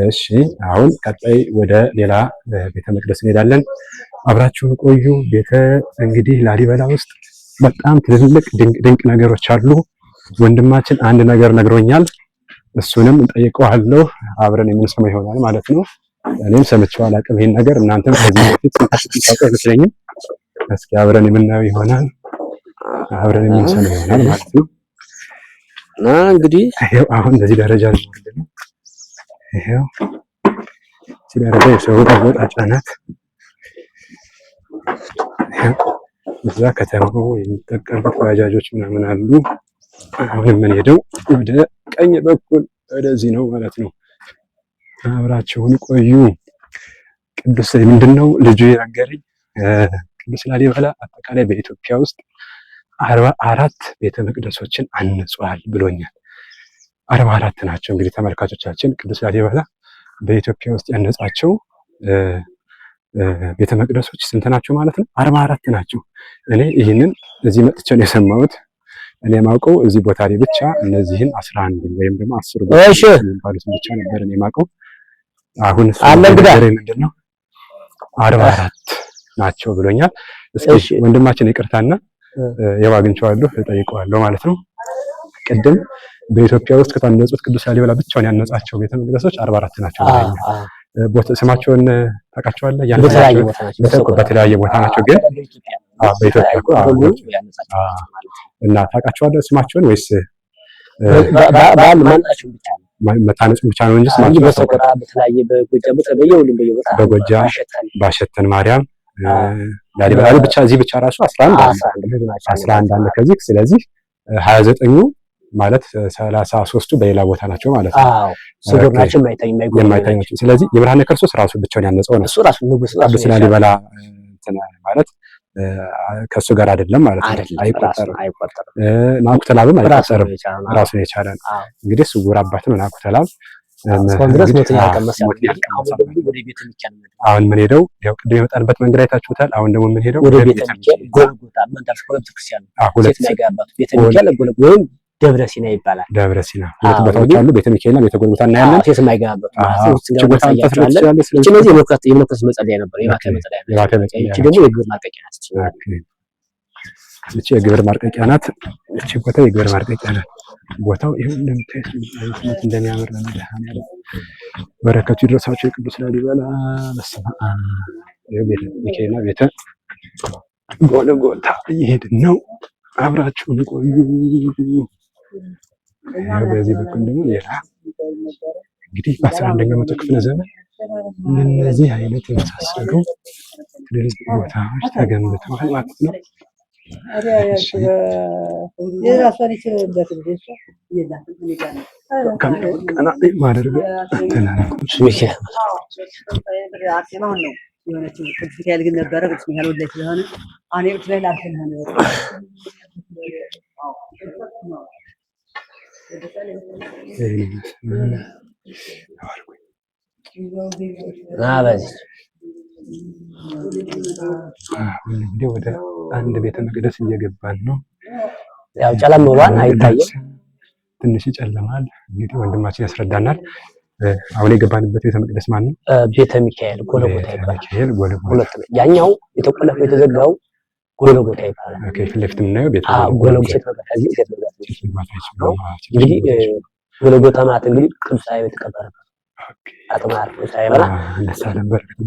እሺ አሁን ቀጣይ ወደ ሌላ ቤተ መቅደስ እንሄዳለን። አብራችሁን ቆዩ። ቤተ እንግዲህ ላሊበላ ውስጥ በጣም ትልልቅ ድንቅ ነገሮች አሉ። ወንድማችን አንድ ነገር ነግሮኛል። እሱንም እንጠይቀዋለሁ። አብረን የምንሰማው ይሆናል ማለት ነው። እኔም ሰምቼው አላውቅም ይሄን ነገር። እናንተም ከዚህ በፊት ሰምታችሁ አይመስለኝም። እስኪ አብረን የምናየው ይሆናል። አብረን የምንሰማው ይሆናል ማለት ነው። እና እንግዲህ ይሄው አሁን በዚህ ደረጃ ነው ማለት ነው። ይሄው እዚህ ደረጃ የሰው ወጣ ናት። እዛ ከተማው የሚጠቀሙት ባጃጆች ምናምን አሉ። አሁን የምንሄደው ወደ ቀኝ በኩል ወደዚህ ነው ማለት ነው። አብራችሁን ቆዩ። ቅዱስ ምንድነው ልጁ የነገረኝ ቅዱስ ላሊበላ አጠቃላይ በኢትዮጵያ ውስጥ 44 ቤተ መቅደሶችን አንጿል ብሎኛል። 44 ናቸው። እንግዲህ ተመልካቾቻችን ቅዱስ ላሊበላ በኢትዮጵያ ውስጥ ያነጻቸው ቤተ መቅደሶች ስንት ናቸው ማለት ነው? 44 ናቸው። እኔ ይህንን እዚህ መጥቼ ነው የሰማሁት። እኔ የማውቀው እዚህ ቦታ ላይ ብቻ እነዚህን 11 ወይም ደግሞ 10 ቦታዎች የሚባሉትን ብቻ ነበር እኔ የማውቀው። አሁን ምንድነው 44 ናቸው ብሎኛል። እስኪ ወንድማችን ይቅርታና ያው አግኝቼዋለሁ እጠይቀዋለሁ ማለት ነው። ቅድም በኢትዮጵያ ውስጥ ከታነጹት ቅዱስ ላሊበላ ብቻውን ያነጻቸው ቤተ መቅደሶች 44 ናቸው ብሎኛል። ስማቸውን ታውቃቸዋለህ? በተለያየ ቦታ ናቸው ግን በኢትዮጵያ እኮ እና ታውቃቸዋለህ ስማቸውን ወይስ መታነጹ ብቻ ነው እንጂ ስማቸው በጎጃም ባሸተን ማርያም ላሊበላ ብቻ እዚህ ብቻ ራሱ 11 አለ ከዚህ። ስለዚህ 29ኙ ማለት 33ቱ በሌላ ቦታ ናቸው ማለት ነው። ስውር ናቸው የማይታዩ ናቸው። ስለዚህ የብርሃነ ክርስቶስ ራሱ ብቻውን ያነጸው ነው። ቅዱስ ላሊበላ ማለት ከሱ ጋር አይደለም ማለት ነው። አይቆጠርም። ናኩተ ላብም አይቆጠርም። ራሱን የቻለ ነው። እንግዲህ ስውር አባት ነው ናኩተ ላብ። አሁን ምን ሄደው ያው ቅድም የመጣንበት መንገድ አይታችሁታል። አሁን ደግሞ ምን ሄደው ወደ ቤተ ሚካኤል ጎልጎታ መንታስ ቤተክርስቲያን ወይም ደብረ ሲና ይባላል። ደብረ ሲና ሁለት ቦታዎች አሉ። ቤተ ሚካኤልና ቤተ ጎልጎታ እናያለን። ሴት የማይገባበት እነዚህ የመለኮት መጸለያ ነበር። እቺ ደግሞ የግብር ማርቀቂያ ናት። እቺ የግብር ማርቀቂያ ናት። እቺ ቦታ የግብር ማርቀቂያ ናት። ቦታው ይሄን እንደምታዩት እንደሚያምር ነው። መድኃኔዓለም በረከቱ ይድረሳቸው የቅዱስ ላሊበላ። በስመ አብ የቤተ ሚካኤልና ቤተ ጎልጎታ እየሄድን ነው። አብራችሁን ቆዩ። በዚህ በኩል ደግሞ ሌላ እንግዲህ በ11ኛው መቶ ክፍለ ዘመን እነዚህ አይነት የመሳሰሉ ትልልቅ ቦታዎች ተገንብተዋል ማለት ነው። ማደርገው ተናራቆች ቅዱስ ሚካኤል ግን ነበረ። ቅዱስ ሚካኤል ወላጅ ስለሆነ አኔ ቅዱስ ሚካኤል አልተናነ ወደ አንድ ቤተ መቅደስ እየገባን ነው። ያው ጨለም ብሏል፣ አይታየም፣ ትንሽ ይጨልማል። እንግዲህ ወንድማችን ያስረዳናል። አሁን የገባንበት ቤተ መቅደስ ማን ነው? ቤተ ሚካኤል ጎልጎታ ይባላል። ያኛው የተቆለፈው የተዘጋው ጎልጎታ ይባላል። ኦኬ፣ ፊት ለፊት የምናየው ቤተ ጎልጎታ እንግዲህ ጎልጎታ ማለት እንግዲህ ቅዱስ ላሊበላ የተቀበረበት አጥማር ቅዱስ ላሊበላ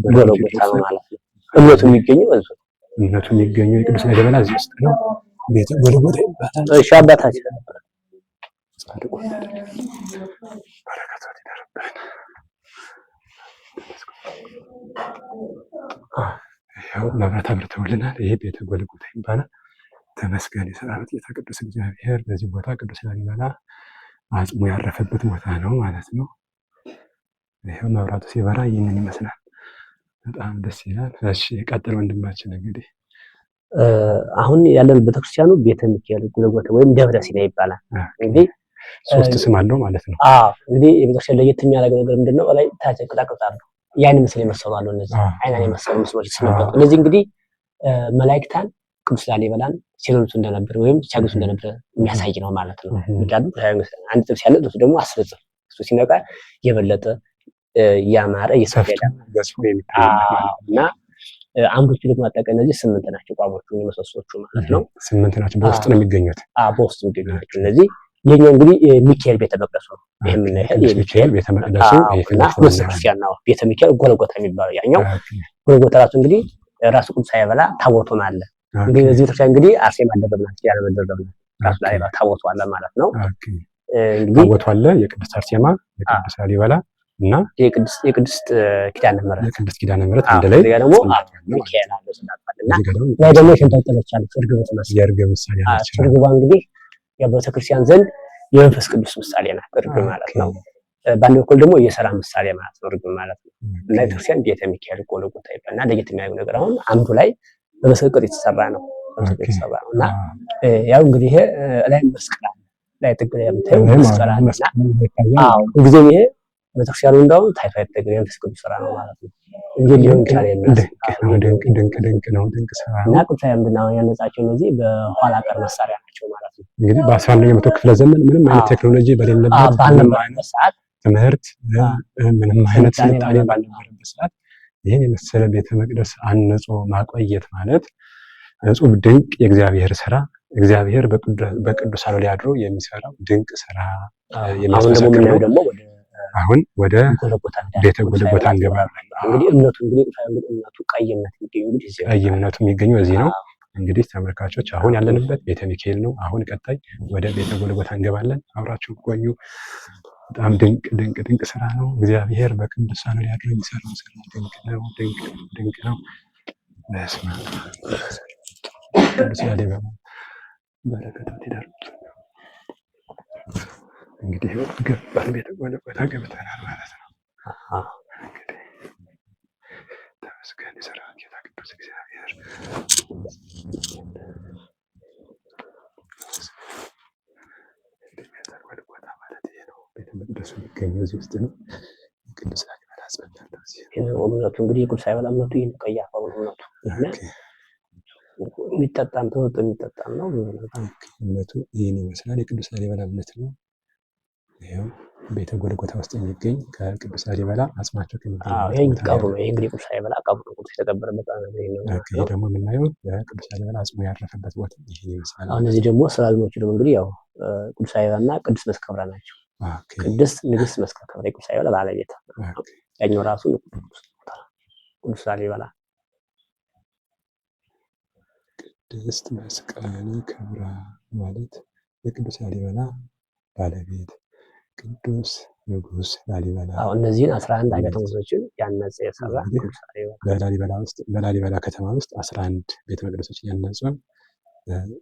ጎልጎታ ነው ማለት ነው። እምነቱ የሚገኘው በዚህ ነው። እምነቱ የሚገኘው የቅዱስ ላሊበላ እዚህ ውስጥ ነው። ቤተ ጎልጎታ ይባላል። እሺ አባታችን ጻድቁ በረከቱ ይደርብን። ያው መብራት አብርተውልናል። ይሄ ቤተ ጎልጎታ ይባላል። ተመስገን የሰራዊት ጌታ ቅዱስ እግዚአብሔር። በዚህ ቦታ ቅዱስ ላሊበላ አጽሙ ያረፈበት ቦታ ነው ማለት ነው። ይሄው መብራቱ ሲበራ ይህንን ይመስላል። በጣም ደስ ይላል። እሺ ቀጥል ወንድማችን። እንግዲህ አሁን ያለን ቤተክርስቲያኑ ቤተ ሚካኤል ጎልጎታ ወይም ደብረ ሲና ይባላል። እንግዲህ 3 ስም አለው ማለት ነው። እንግዲህ የቤተክርስቲያን ለየት የሚያደርገው ነገር ምንድነው? ላይ ታች ቅጣቅጣ አሉ፣ ያን ምስል የመሰሉ አሉ። እነዚህ አይናን የመሰሉ ምስሎች ሲነበቡ እነዚህ እንግዲህ መላእክታን ቅዱስ ላሊበላን ሲሉት እንደነበር ወይም ሲያገሱ እንደነበር የሚያሳይ ነው ማለት ነው። ምክንያቱም አንድ ጥብስ ያለ እሱ ደግሞ 10 ጥፍ እሱ ሲነቃ የበለጠ ያማረ እየሰፋ እና አምዶቹ ደግሞ አጠቃላይ እነዚህ 8 ናቸው። ቋሞቹ የመሰሶቹ ማለት ነው 8 ናቸው። በውስጥ ነው የሚገኙት። በውስጥ የሚገኙ ናቸው እነዚህ። የኛው እንግዲህ ሚካኤል ቤተ መቅደሱ ነው። ይሄ ምን ያህል ሚካኤል ቤተ መቅደሱ ክርስቲያን ነው። ቤተ ሚካኤል ጎልጎታ የሚባለው ያኛው ጎልጎታ ራሱ እንግዲህ ራሱ ቅዱስ ሳይበላ ታቦቱም አለ። እንግዲህ በዚህ ቤተክርስቲያን እንግዲህ አርሴማ ደብረናት ኪዳነ ምሕረት ደብረናት ራሱ ላይ ታቦቱ አለ ማለት ነው። እንግዲህ ታቦቱ አለ የቅድስት አርሴማ የቅዱስ ላሊበላ እና የቅድስት ኪዳነ ምሕረት አንድ ላይ ደግሞ ሚካኤል አለ ስለአባልና ላይ ደግሞ የተንጠለጠለች አለች እርግብ ትመስል የእርግብ ምሳሌ አለች። እርግቧ እንግዲህ የቤተክርስቲያን ዘንድ የመንፈስ ቅዱስ ምሳሌ ናት እርግብ ማለት ነው። በአንድ በኩል ደግሞ የሥራ ምሳሌ ማለት ነው እርግብ ማለት ነው። እና ቤተክርስቲያን ቤተ ሚካኤል ጎልጎታ ይባላል። እና ለየት የሚያደርገው ነገር አሁን አምዱ ላይ በመስቀል የተሰራ ነው እና ያው እንግዲህ ይሄ ላይ መስቀል አለ ላይ ጥግ ላይ የምታየው መስቀል አለ እና ሁልጊዜም ይሄ ቤተክርስቲያኑ እንዳውም ታይቶ አይጠግብ የመንፈስ ቅዱስ ስራ ነው ማለት ነው እንጂ ሊሆን ይችላል ድንቅ ስራ ነው። እና ቅዱስ ምንድን ነው ያነጻቸው እነዚህ በኋላ ቀር መሳሪያ ናቸው ማለት ነው። እንግዲህ በ11ኛው መቶ ክፍለ ዘመን ምንም አይነት ቴክኖሎጂ በሌለበት ሰዓት ትምህርት ምንም አይነት ስልጣኔ ባልነበረበት ሰዓት ይህን የመሰለ ቤተ መቅደስ አንጾ ማቆየት ማለት እጹብ ድንቅ የእግዚአብሔር ስራ፣ እግዚአብሔር በቅዱሳኑ ላይ አድሮ የሚሰራው ድንቅ ስራ የሚያስመሰክር ነው። አሁን ወደ ቤተ ጎልጎታ እንገባለን። እንግዲህ እምነቱ ቀይ እምነቱ የሚገኘው እዚህ ነው። እንግዲህ ተመልካቾች አሁን ያለንበት ቤተ ሚካኤል ነው። አሁን ቀጣይ ወደ ቤተ ጎልጎታ እንገባለን። አብራችሁ ቆዩ። በጣም ድንቅ ስራ ነው። እግዚአብሔር በቅዱሳኑ ላይ አድሮ የሚሰራው ስራ ድንቅ ነው። በስመ አብ ቅዱስ ላሊበላ በረከታት ይደርብን። እንግዲህ ገባን ቤተ ጎልጎታ ገብተናል ማለት ነው። እንግዲህ ተመስገን የሰራዊት ጌታ ቅዱስ እግዚአብሔር። ቤተ ጎልጎታ ማለት ይሄ ነው። ቤተ መቅደሱ የሚገኘው እዚህ ውስጥ ነው። ቅዱስ ላሊበላ አጽበኛለሁ እምነቱ እንግዲህ የቅዱስ ላሊበላ እምነቱ ይህን ቀያፋው እምነቱ የሚጠጣም ተወጥ የሚጠጣም ነው። እምነቱ ይህን ይመስላል። የቅዱስ ላሊበላ እምነት ነው። ይሄው ቤተ ጎልጎታ ውስጥ የሚገኝ ከቅዱስ ላሊበላ አጽማቸው ከሚገኝበት ቀብሩ ነው። ይሄ እንግዲህ ቅዱስ ላሊበላ ቀብሩ ነው የተቀበረበት ነው። ይሄ ደግሞ የምናየው የቅዱስ ላሊበላ አጽሙ ያረፈበት ቦታ ይሄ ይመስላል። አሁን እነዚህ ደግሞ ስላልሞቹ ደግሞ እንግዲህ ያው ቅዱስ ላሊበላና ቅድስት መስከብራ ናቸው። ቅድስት ንግስት መስከብራ የቅዱስ ላሊበላ ባለቤት፣ ያኛው ራሱ ቅዱስ ላሊበላ ቅድስት መስቀል ክብራ ማለት የቅዱስ ላሊበላ ባለቤት ቅዱስ ንጉስ ላሊበላ። እነዚህን 11 አብያተ መቅደሶችን ያነጸ የሰራ ቅዱስ ላሊበላ በላሊበላ ከተማ ውስጥ 11 ቤተ መቅደሶችን ያነጹ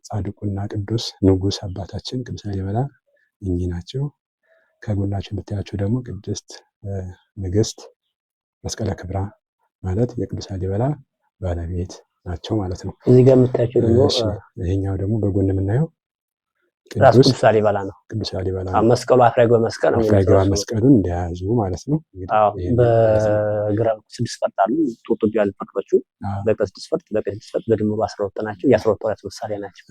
ጻድቁና ቅዱስ ንጉስ አባታችን ቅዱስ ላሊበላ እኚህ ናቸው። ከጎናቸው ብታያቸው ደግሞ ቅድስት ንግስት መስቀለ ክብራ ማለት የቅዱስ ላሊበላ ባለቤት ናቸው ማለት ነው። እዚህ ጋር የምታያቸው ደግሞ ይሄኛው ደግሞ በጎን የምናየው ራስ ቅዱስ ላሊበላ ነው። ቅዱስ ላሊበላ መስቀሉ አፍራይገ መስቀል ነው። አፍራይገ መስቀሉን እንደያዙ ማለት ነው። በግራ 6 ፈርጥ አሉ። ጡጡ ያሉ ፈርጦቹ በቀኝ 6 ፈርጥ በድምሩ 12 ናቸው። የ12 ወራት ምሳሌ ናቸው።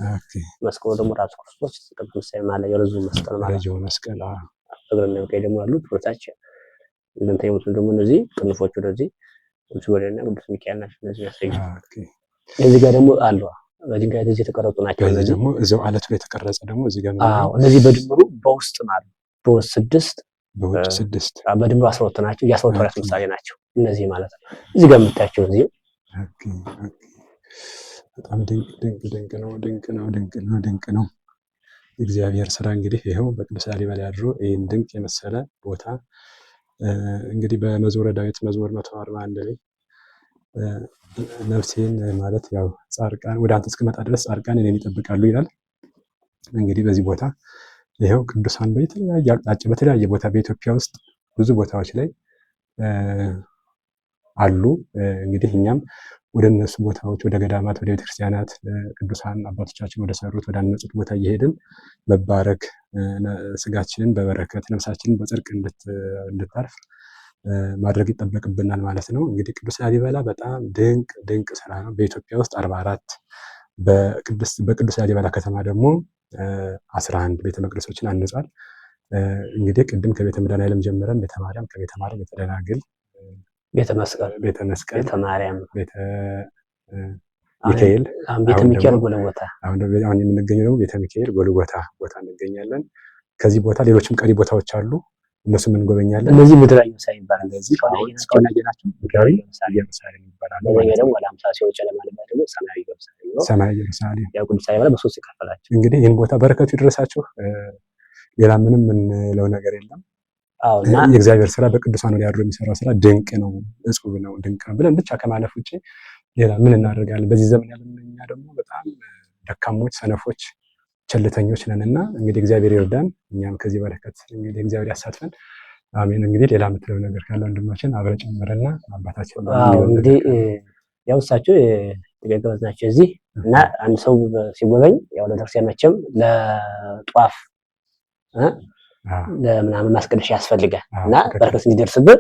መስቀሉ ደግሞ ራሱ ክርስቶስ ቅዱስ ምሳሌ ማለት የረጅሙ መስቀል ማለት ረጅሙ መስቀል በግራና በቀኝ ደግሞ ያሉት ወታች እንደምታዩት ደግሞ እነዚህ ቅንፎቹ ወደዚህ ቅዱስ ገብርኤልና ቅዱስ ሚካኤል ናቸው። እነዚህ ያሳዩ። እዚህ ጋር ደግሞ አሉ በድንጋይ እዚህ የተቀረጹ ናቸው። እነዚህ ደግሞ እዛው አለቱ ላይ የተቀረጸ ደግሞ እዚህ ጋር እነዚህ በድምሩ በውስጥ ማለት በውስጥ 6 በውጭ 6 በድምሩ 12 ናቸው። የ12 ወራት ምሳሌ ናቸው እነዚህ ማለት ነው። እዚህ ጋር የምታያቸው እዚህ በጣም ድንቅ ነው። የእግዚአብሔር ስራ እንግዲህ ይኸው በቅዱስ ላሊበላ አድሮ ይህን ድንቅ የመሰለ ቦታ እንግዲህ በመዝሙረ ዳዊት መዝሙር 141 ላይ ነፍሴን ማለት ያው ጻድቃን ወደ አንተ እስክመጣ ድረስ ጻድቃን እኔን ይጠብቃሉ ይላል። እንግዲህ በዚህ ቦታ ይኸው ቅዱሳን በተለያየ አቅጣጫ በተለያየ ቦታ በኢትዮጵያ ውስጥ ብዙ ቦታዎች ላይ አሉ። እንግዲህ እኛም ወደ እነሱ ቦታዎች ወደ ገዳማት ወደ ቤተክርስቲያናት ቅዱሳን አባቶቻችን ወደ ሰሩት ወደ አነጹት ቦታ እየሄድን መባረክ ስጋችንን በበረከት ነፍሳችንን በጽድቅ እንድታርፍ ማድረግ ይጠበቅብናል ማለት ነው። እንግዲህ ቅዱስ ላሊበላ በጣም ድንቅ ስራ ነው። በኢትዮጵያ ውስጥ 44 በቅዱስ ላሊበላ ከተማ ደግሞ 11 ቤተ መቅደሶችን አንጿል። እንግዲህ ቅድም ከቤተ መድኃኔዓለም ጀምረን ቤተ ማርያም፣ ከቤተ ማርያም ቤተ ደናግል፣ ቤተ መስቀል፣ ቤተ ማርያም፣ ቤተ ሚካኤል፣ ቤተ ሚካኤል ጎልጎታ፣ አሁን የምንገኘው ደግሞ ቤተ ሚካኤል ጎልጎታ ቦታ እንገኛለን። ከዚህ ቦታ ሌሎችም ቀሪ ቦታዎች አሉ። እነሱም እንጎበኛለን። እነዚህ ምድራዊ ምሳሌ ይባላል። እነዚህ እስካሁን ያየናቸው ምድራዊ ኢየሩሳሌም ይባላሉ። ወይ ደግሞ ወደ 50 ሲወጭ ለማለት ደግሞ ሰማያዊ ኢየሩሳሌም ነው። ሰማያዊ ኢየሩሳሌም ያው ቅዱስ ላሊበላ በሶስት ይከፈላቸው። እንግዲህ ይህን ቦታ በረከቱ ይድረሳችሁ። ሌላ ምንም የምንለው ነገር የለም። አዎና የእግዚአብሔር ስራ በቅዱሳን ላይ ያድሮ የሚሰራው ስራ ድንቅ ነው፣ እጹብ ነው፣ ድንቅ ነው ብለን ብቻ ከማለፍ ውጪ ሌላ ምን እናደርጋለን? በዚህ ዘመን ያለን እኛ ደግሞ በጣም ደካሞች፣ ሰነፎች፣ ቸልተኞች ነንና እንግዲህ እግዚአብሔር ይርዳን። እኛም ከዚህ በረከት እንግዲህ እግዚአብሔር ያሳትፈን። አሜን። እንግዲህ ሌላ የምትለው ነገር ካለ ወንድማችን አብረን ጨምረና አባታችን እንግዲህ ያው እሳቸው የገበዝ ናቸው እዚህ እና አንድ ሰው ሲጎበኝ ያው ለቤተክርስቲያን መቼም ለጧፍ ለምናምን ማስቀደሻ ያስፈልጋል እና በረከት እንዲደርስብን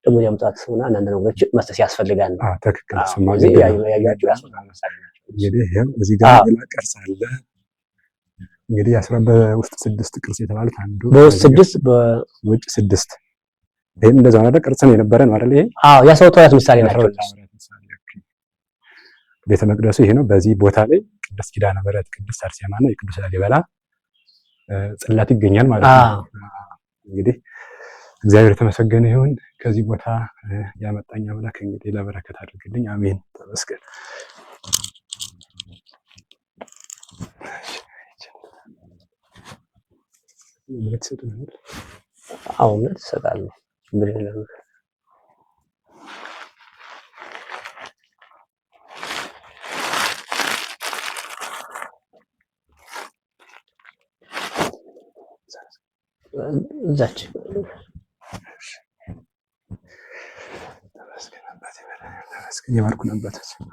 ደግሞ ያምጣት እና አንዳንድ ነገሮች መስጠት ያስፈልጋል። ትክክል። ስለዚህ ያያችሁ ያስፈልጋል። እንግዲህ እዚህ ጋር ቅርስ አለ። እንግዲህ በውስጥ 6 ቅርስ የተባሉት አንዱ በውስጥ 6 በውጭ 6 ይሄም እንደዛው አይደል? ቅርስ ነው የነበረ ነው አይደል? ይሄ የአስራቱ ሐዋርያት ምሳሌ ናቸው። ቤተ መቅደሱ ይሄ ነው። በዚህ ቦታ ላይ ቅድስት ኪዳነ ምሕረት፣ ቅድስት አርሴማ እና የቅዱስ ላሊበላ ጽላት ይገኛል ማለት ነው። እንግዲህ እግዚአብሔር የተመሰገነ ይሁን። ከዚህ ቦታ ያመጣኝ አምላክ እንግዲህ ለበረከት አድርግልኝ። አሜን። ተመስገን። ምልክት ሰጥተናል። አሁን ተሰጣለ ብለናል። እዛች ተመስገን የባርኩን አባታችን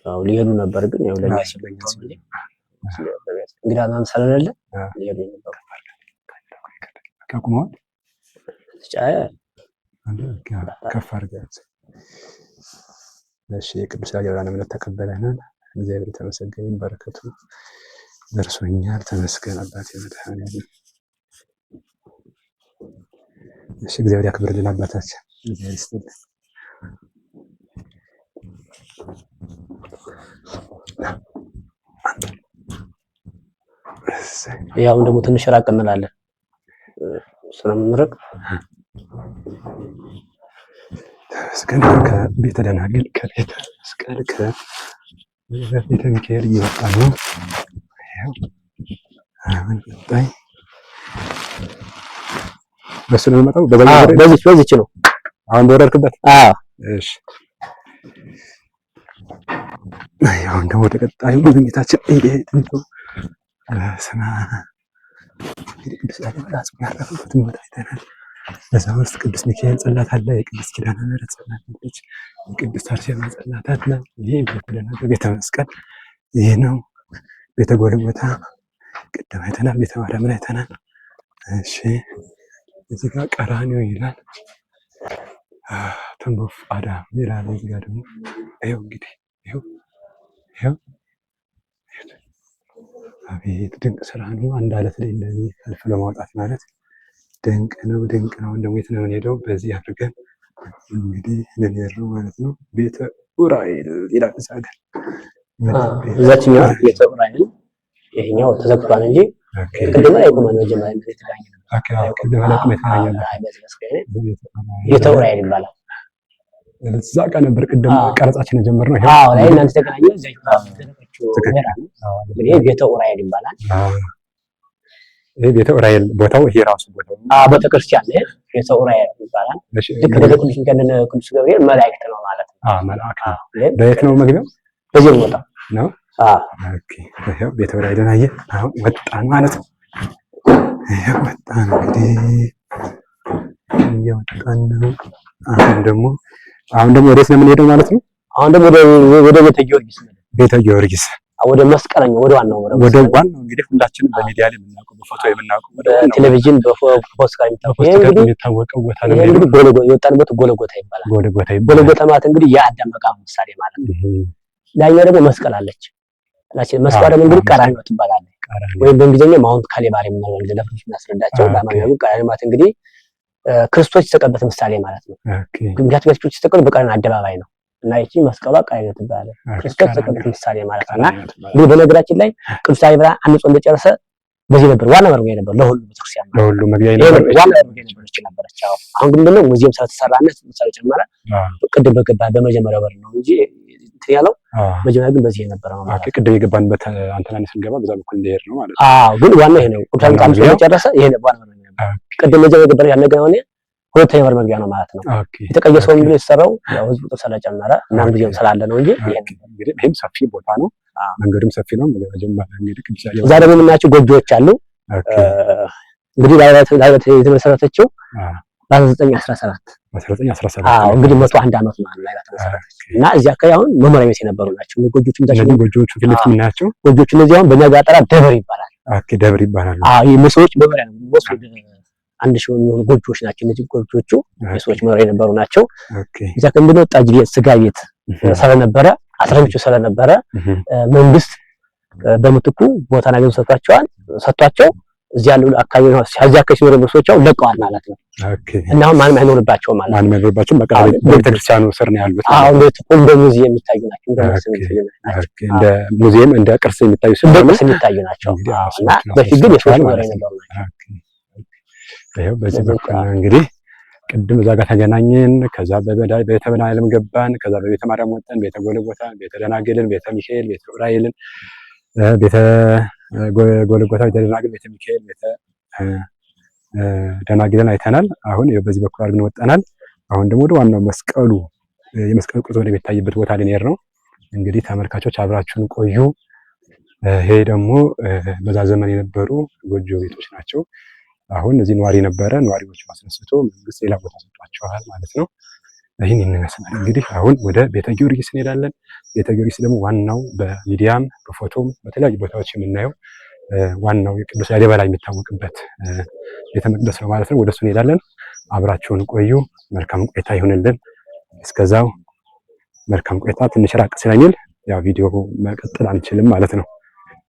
ያው ሊሄዱ ነበር ግን ያው ለኛ ሲበኛ እንግዲህ አማም ስለሌለ ሊሄዱ ነበር። ከቁመዋል ጫያ ከፍ አድርገህ እሺ። የቅዱስ ላሊበላን እምነት ተቀበለናል። እግዚአብሔር የተመሰገነ በረከቱ ደርሶኛል። ተመስገን አባቴ መድኃኔዓለም። እሺ እግዚአብሔር ያክብርልን አባታችን። እግዚአብሔር ይስጥልን። ያው ደግሞ ትንሽ ራቅ እንላለን ስለምንርቅ ተመስገን። ከቤተ ደናግል ከቤተ መስቀል ከቤተ ሚካኤል እየወጣ ነው። ያው አሁን ወጣይ በሱ ነው የምመጣው። በዚች ነው አሁን በወረድክበት። እሺ አሁን ደግሞ ተቀጣዩ ጉብኝታችን እየሄድን ነው። ስማ ቅዱስ ላሊበላ ጽም ያረፈበት ቦታ አይተናል። በዛ ውስጥ ቅዱስ ሚካኤል ጽላት አለ፣ የቅዱስ ኪዳነ ምሕረት ጽላት አለች፣ የቅዱስ አርሴማ ጽላት አለ። ይሄ ቤተ መስቀል ይሄ ነው። ቤተ ጎልጎታ ቅድም አይተናል። ቤተ ማርያምን አይተናል። እሺ እዚህ ጋር ቀራንዮ ይላል። ትንቦፍ አዳም ይላል። እዚህ ጋር ደግሞ ይኸው እንግዲህ ይኸው አቤት ድንቅ ስራ ነው። አንድ አለት ላይ እንደዚህ አልፎ ለማውጣት ማለት ድንቅ ነው፣ ድንቅ ነው። ደግሞ የት ነው የምንሄደው? በዚህ አድርገን እንግዲህ ልንሄድ ነው ማለት ነው። ቤተ ኡራኤል ይላል እዛ ጋር እዛችኛው ቤተ ኡራኤል። ይሄኛው ተዘግቷል እንጂ ቅድም ላይ ቆመን መጀመሪያ የተገናኘ ነው። ቤተ ኡራኤል ይባላል። እዛ ጋር ነበር ቅድም ቀረጻችን የጀመርነው። አዎ ላይ እናንተ ተገናኘው እዛ ይታወቃል። ቤተ ኡራኤል ይባላል። ይሄ ቤተ ዑራኤል ቦታው ይሄ ራሱ ቦታው ቤተክርስቲያን ነው። ቤተ ዑራኤል ይባላል። ልክ እንደ ቅዱስ ሚካኤል ቅዱስ ገብርኤል መላእክት ነው ማለት ነው። መልአክ ነው። በየት ነው መግቢያው? በዚህ ቦታ ነው። ኦኬ ይሄው ቤተ ዑራኤልን አየህ። አሁን ወጣን ማለት ነው። ይሄው ወጣን እንግዲህ እየወጣን ነው። አሁን ደግሞ ወዴት ነው የምንሄደው ማለት ነው? አሁን ደግሞ ወደ ቤተ ጊዮርጊስ ነው። ቤተ ጊዮርጊስ ወደ መስቀለኛው ወደ ዋናው እንግዲህ ሁላችንም በሚዲያ ላይ የምናውቀው በፎቶ የምናውቀው ወደ ቴሌቪዥን በፖስት የሚታወቀው ቦታ ነው። እንግዲህ የወጣንበት ጎልጎታ ይባላል። ጎልጎታ ማለት እንግዲህ የአዳም መቃብር ምሳሌ ማለት ነው። ላይኛው ደግሞ መስቀል አለች። መስቀል ደግሞ እንግዲህ ቀራንዮ ትባላለች። ወይም በእንግሊዝኛ ማውንት ካሊባሪ የምንለው እንግዲህ ለፍሬሽ የሚያስረዳቸው በአማርኛ ግን ቀራንዮ ማለት እንግዲህ ክርስቶስ የተሰቀለበት ምሳሌ ማለት ነው። ምክንያቱም ክርስቶስ የተሰቀለው በቀራንዮ አደባባይ ነው እና ይቺ መስቀሏ ቀራንዮ ትባላለች። ክርስቶስ የተሰቀለበት ምሳሌ ማለት ነው። እንግዲህ በነገራችን ላይ ቅዱስ ላሊበላ አንጾ እንደጨረሰ በዚህ ነበር ዋና መርገኛ ነበር ለሁሉ ቤተክርስቲያን ለሁሉ መግቢያ ነበር ዋና መርገኛ ነበረች። አሁን ግን ምንድነው ሙዚየም ስለተሰራነት ስለጨመረ ቅድም በገባ በመጀመሪያው በር ነው እንጂ እንትን ያለው መጀመሪያ ግን በዚህ ነበር ነው ማለት ነው። ቅድም የገባንበት አንተና ስንገባ በዛ በኩል እንደሄድ ነው ማለት ነው። ግን ዋና ይሄ ነው። ቅዱስ ላሊበላ አንጾ እንደጨረሰ ይሄ ነው ዋና መርገኛ ነበር። ቅድም መጀመሪያ የገባን ያለ ነገር ነው ሁለተኛ በር መግቢያ ነው ማለት ነው። የተቀየሰው እንግዲህ የተሰራው ያው ህዝቡ ቁጥር ስለጨመረ እና ሙዚየም ስላለ ነው እንጂ እንግዲህ ይሄም ሰፊ ቦታ ነው። መንገዱም ሰፊ ነው። መጀመሪያ እንግዲህ ቅዱስ ላሊበላ እዛ ደግሞ የምናያቸው ጎጆዎች አሉ። እንግዲህ ላሊበላ የተመሰረተችው በ1917 እንግዲህ 101 ዓመት ማለት ላይ ተመሰረተች እና እዚህ አካባቢ አሁን መኖሪያ ቤት የነበሩ ናቸው። ጎጆቹ ጎጆቹ ፊት ለፊት የምናያቸው ጎጆቹ እነዚህ አሁን በእኛ ጋር ጠራ ደብር ይባላል። ደብር ይባላል። የሰዎች መኖሪያ ነው። አንድ ሺህ የሚሆኑ ጎጆዎች ናቸው። እነዚህ ጎጆቹ የሰዎች መኖሪያ የነበሩ ናቸው። እዚያ ከምንድነው ጠጅ ቤት፣ ስጋ ቤት ስለነበረ አስረኞቹ ስለነበረ መንግስት በምትኩ ቦታ ነገር ሰጥቷቸው እዚህ ያሉ አካባቢ ነው እዚህ አካባቢ ሲኖሩ ሰዎች ለቀዋል ማለት ነው። እና አሁን ማንም አይኖርባቸውም ማለት ነው። ማንም አይኖርባቸውም። በቃ ቤተክርስቲያኑ ስር ነው ያሉት። እንደ ሙዚየም የሚታዩ ናቸው። እንደ ሙዚየም እንደ ቅርስ የሚታዩ ናቸው። እና በፊት ግን የሰዎች መኖሪያ የነበሩ ናቸው። ይሄው በዚህ በኩል እንግዲህ ቅድም እዛ ጋር ተገናኘን። ከዛ በቤተ መድኃኔዓለም ገባን። ከዛ በቤተ ማርያም ወጣን። ቤተ ጎልጎታ፣ ቤተ ደናግልን፣ ቤተ ሚካኤል፣ ቤተ ዑራኤልን፣ ቤተ ጎልጎታ፣ ቤተ ደናግል፣ ቤተ ሚካኤል፣ ቤተ ደናግልን አይተናል። አሁን በዚህ በኩል አድርገን ወጣናል። አሁን ደግሞ ወደ ዋናው መስቀሉ የመስቀሉ ቅርጽ ወደ የሚታይበት ቦታ ልንሄድ ነው። እንግዲህ ተመልካቾች አብራችሁን ቆዩ። ይሄ ደግሞ በዛ ዘመን የነበሩ ጎጆ ቤቶች ናቸው። አሁን እዚህ ነዋሪ ነበረ። ነዋሪዎቹ አስነስቶ መንግስት ሌላ ቦታ ሰጥቷቸዋል ማለት ነው። ይህን ይመስላል እንግዲህ። አሁን ወደ ቤተ ጊዮርጊስ እንሄዳለን። ቤተ ጊዮርጊስ ደግሞ ዋናው በሚዲያም በፎቶም በተለያዩ ቦታዎች የምናየው ዋናው የቅዱስ ላሊበላ የሚታወቅበት ቤተ መቅደስ ነው ማለት ነው። ወደሱ እንሄዳለን። አብራችሁን ቆዩ። መልካም ቆይታ ይሁንልን። እስከዛው መልካም ቆይታ። ትንሽ ራቅ ስለሚል ያው ቪዲዮ መቀጠል አንችልም ማለት ነው።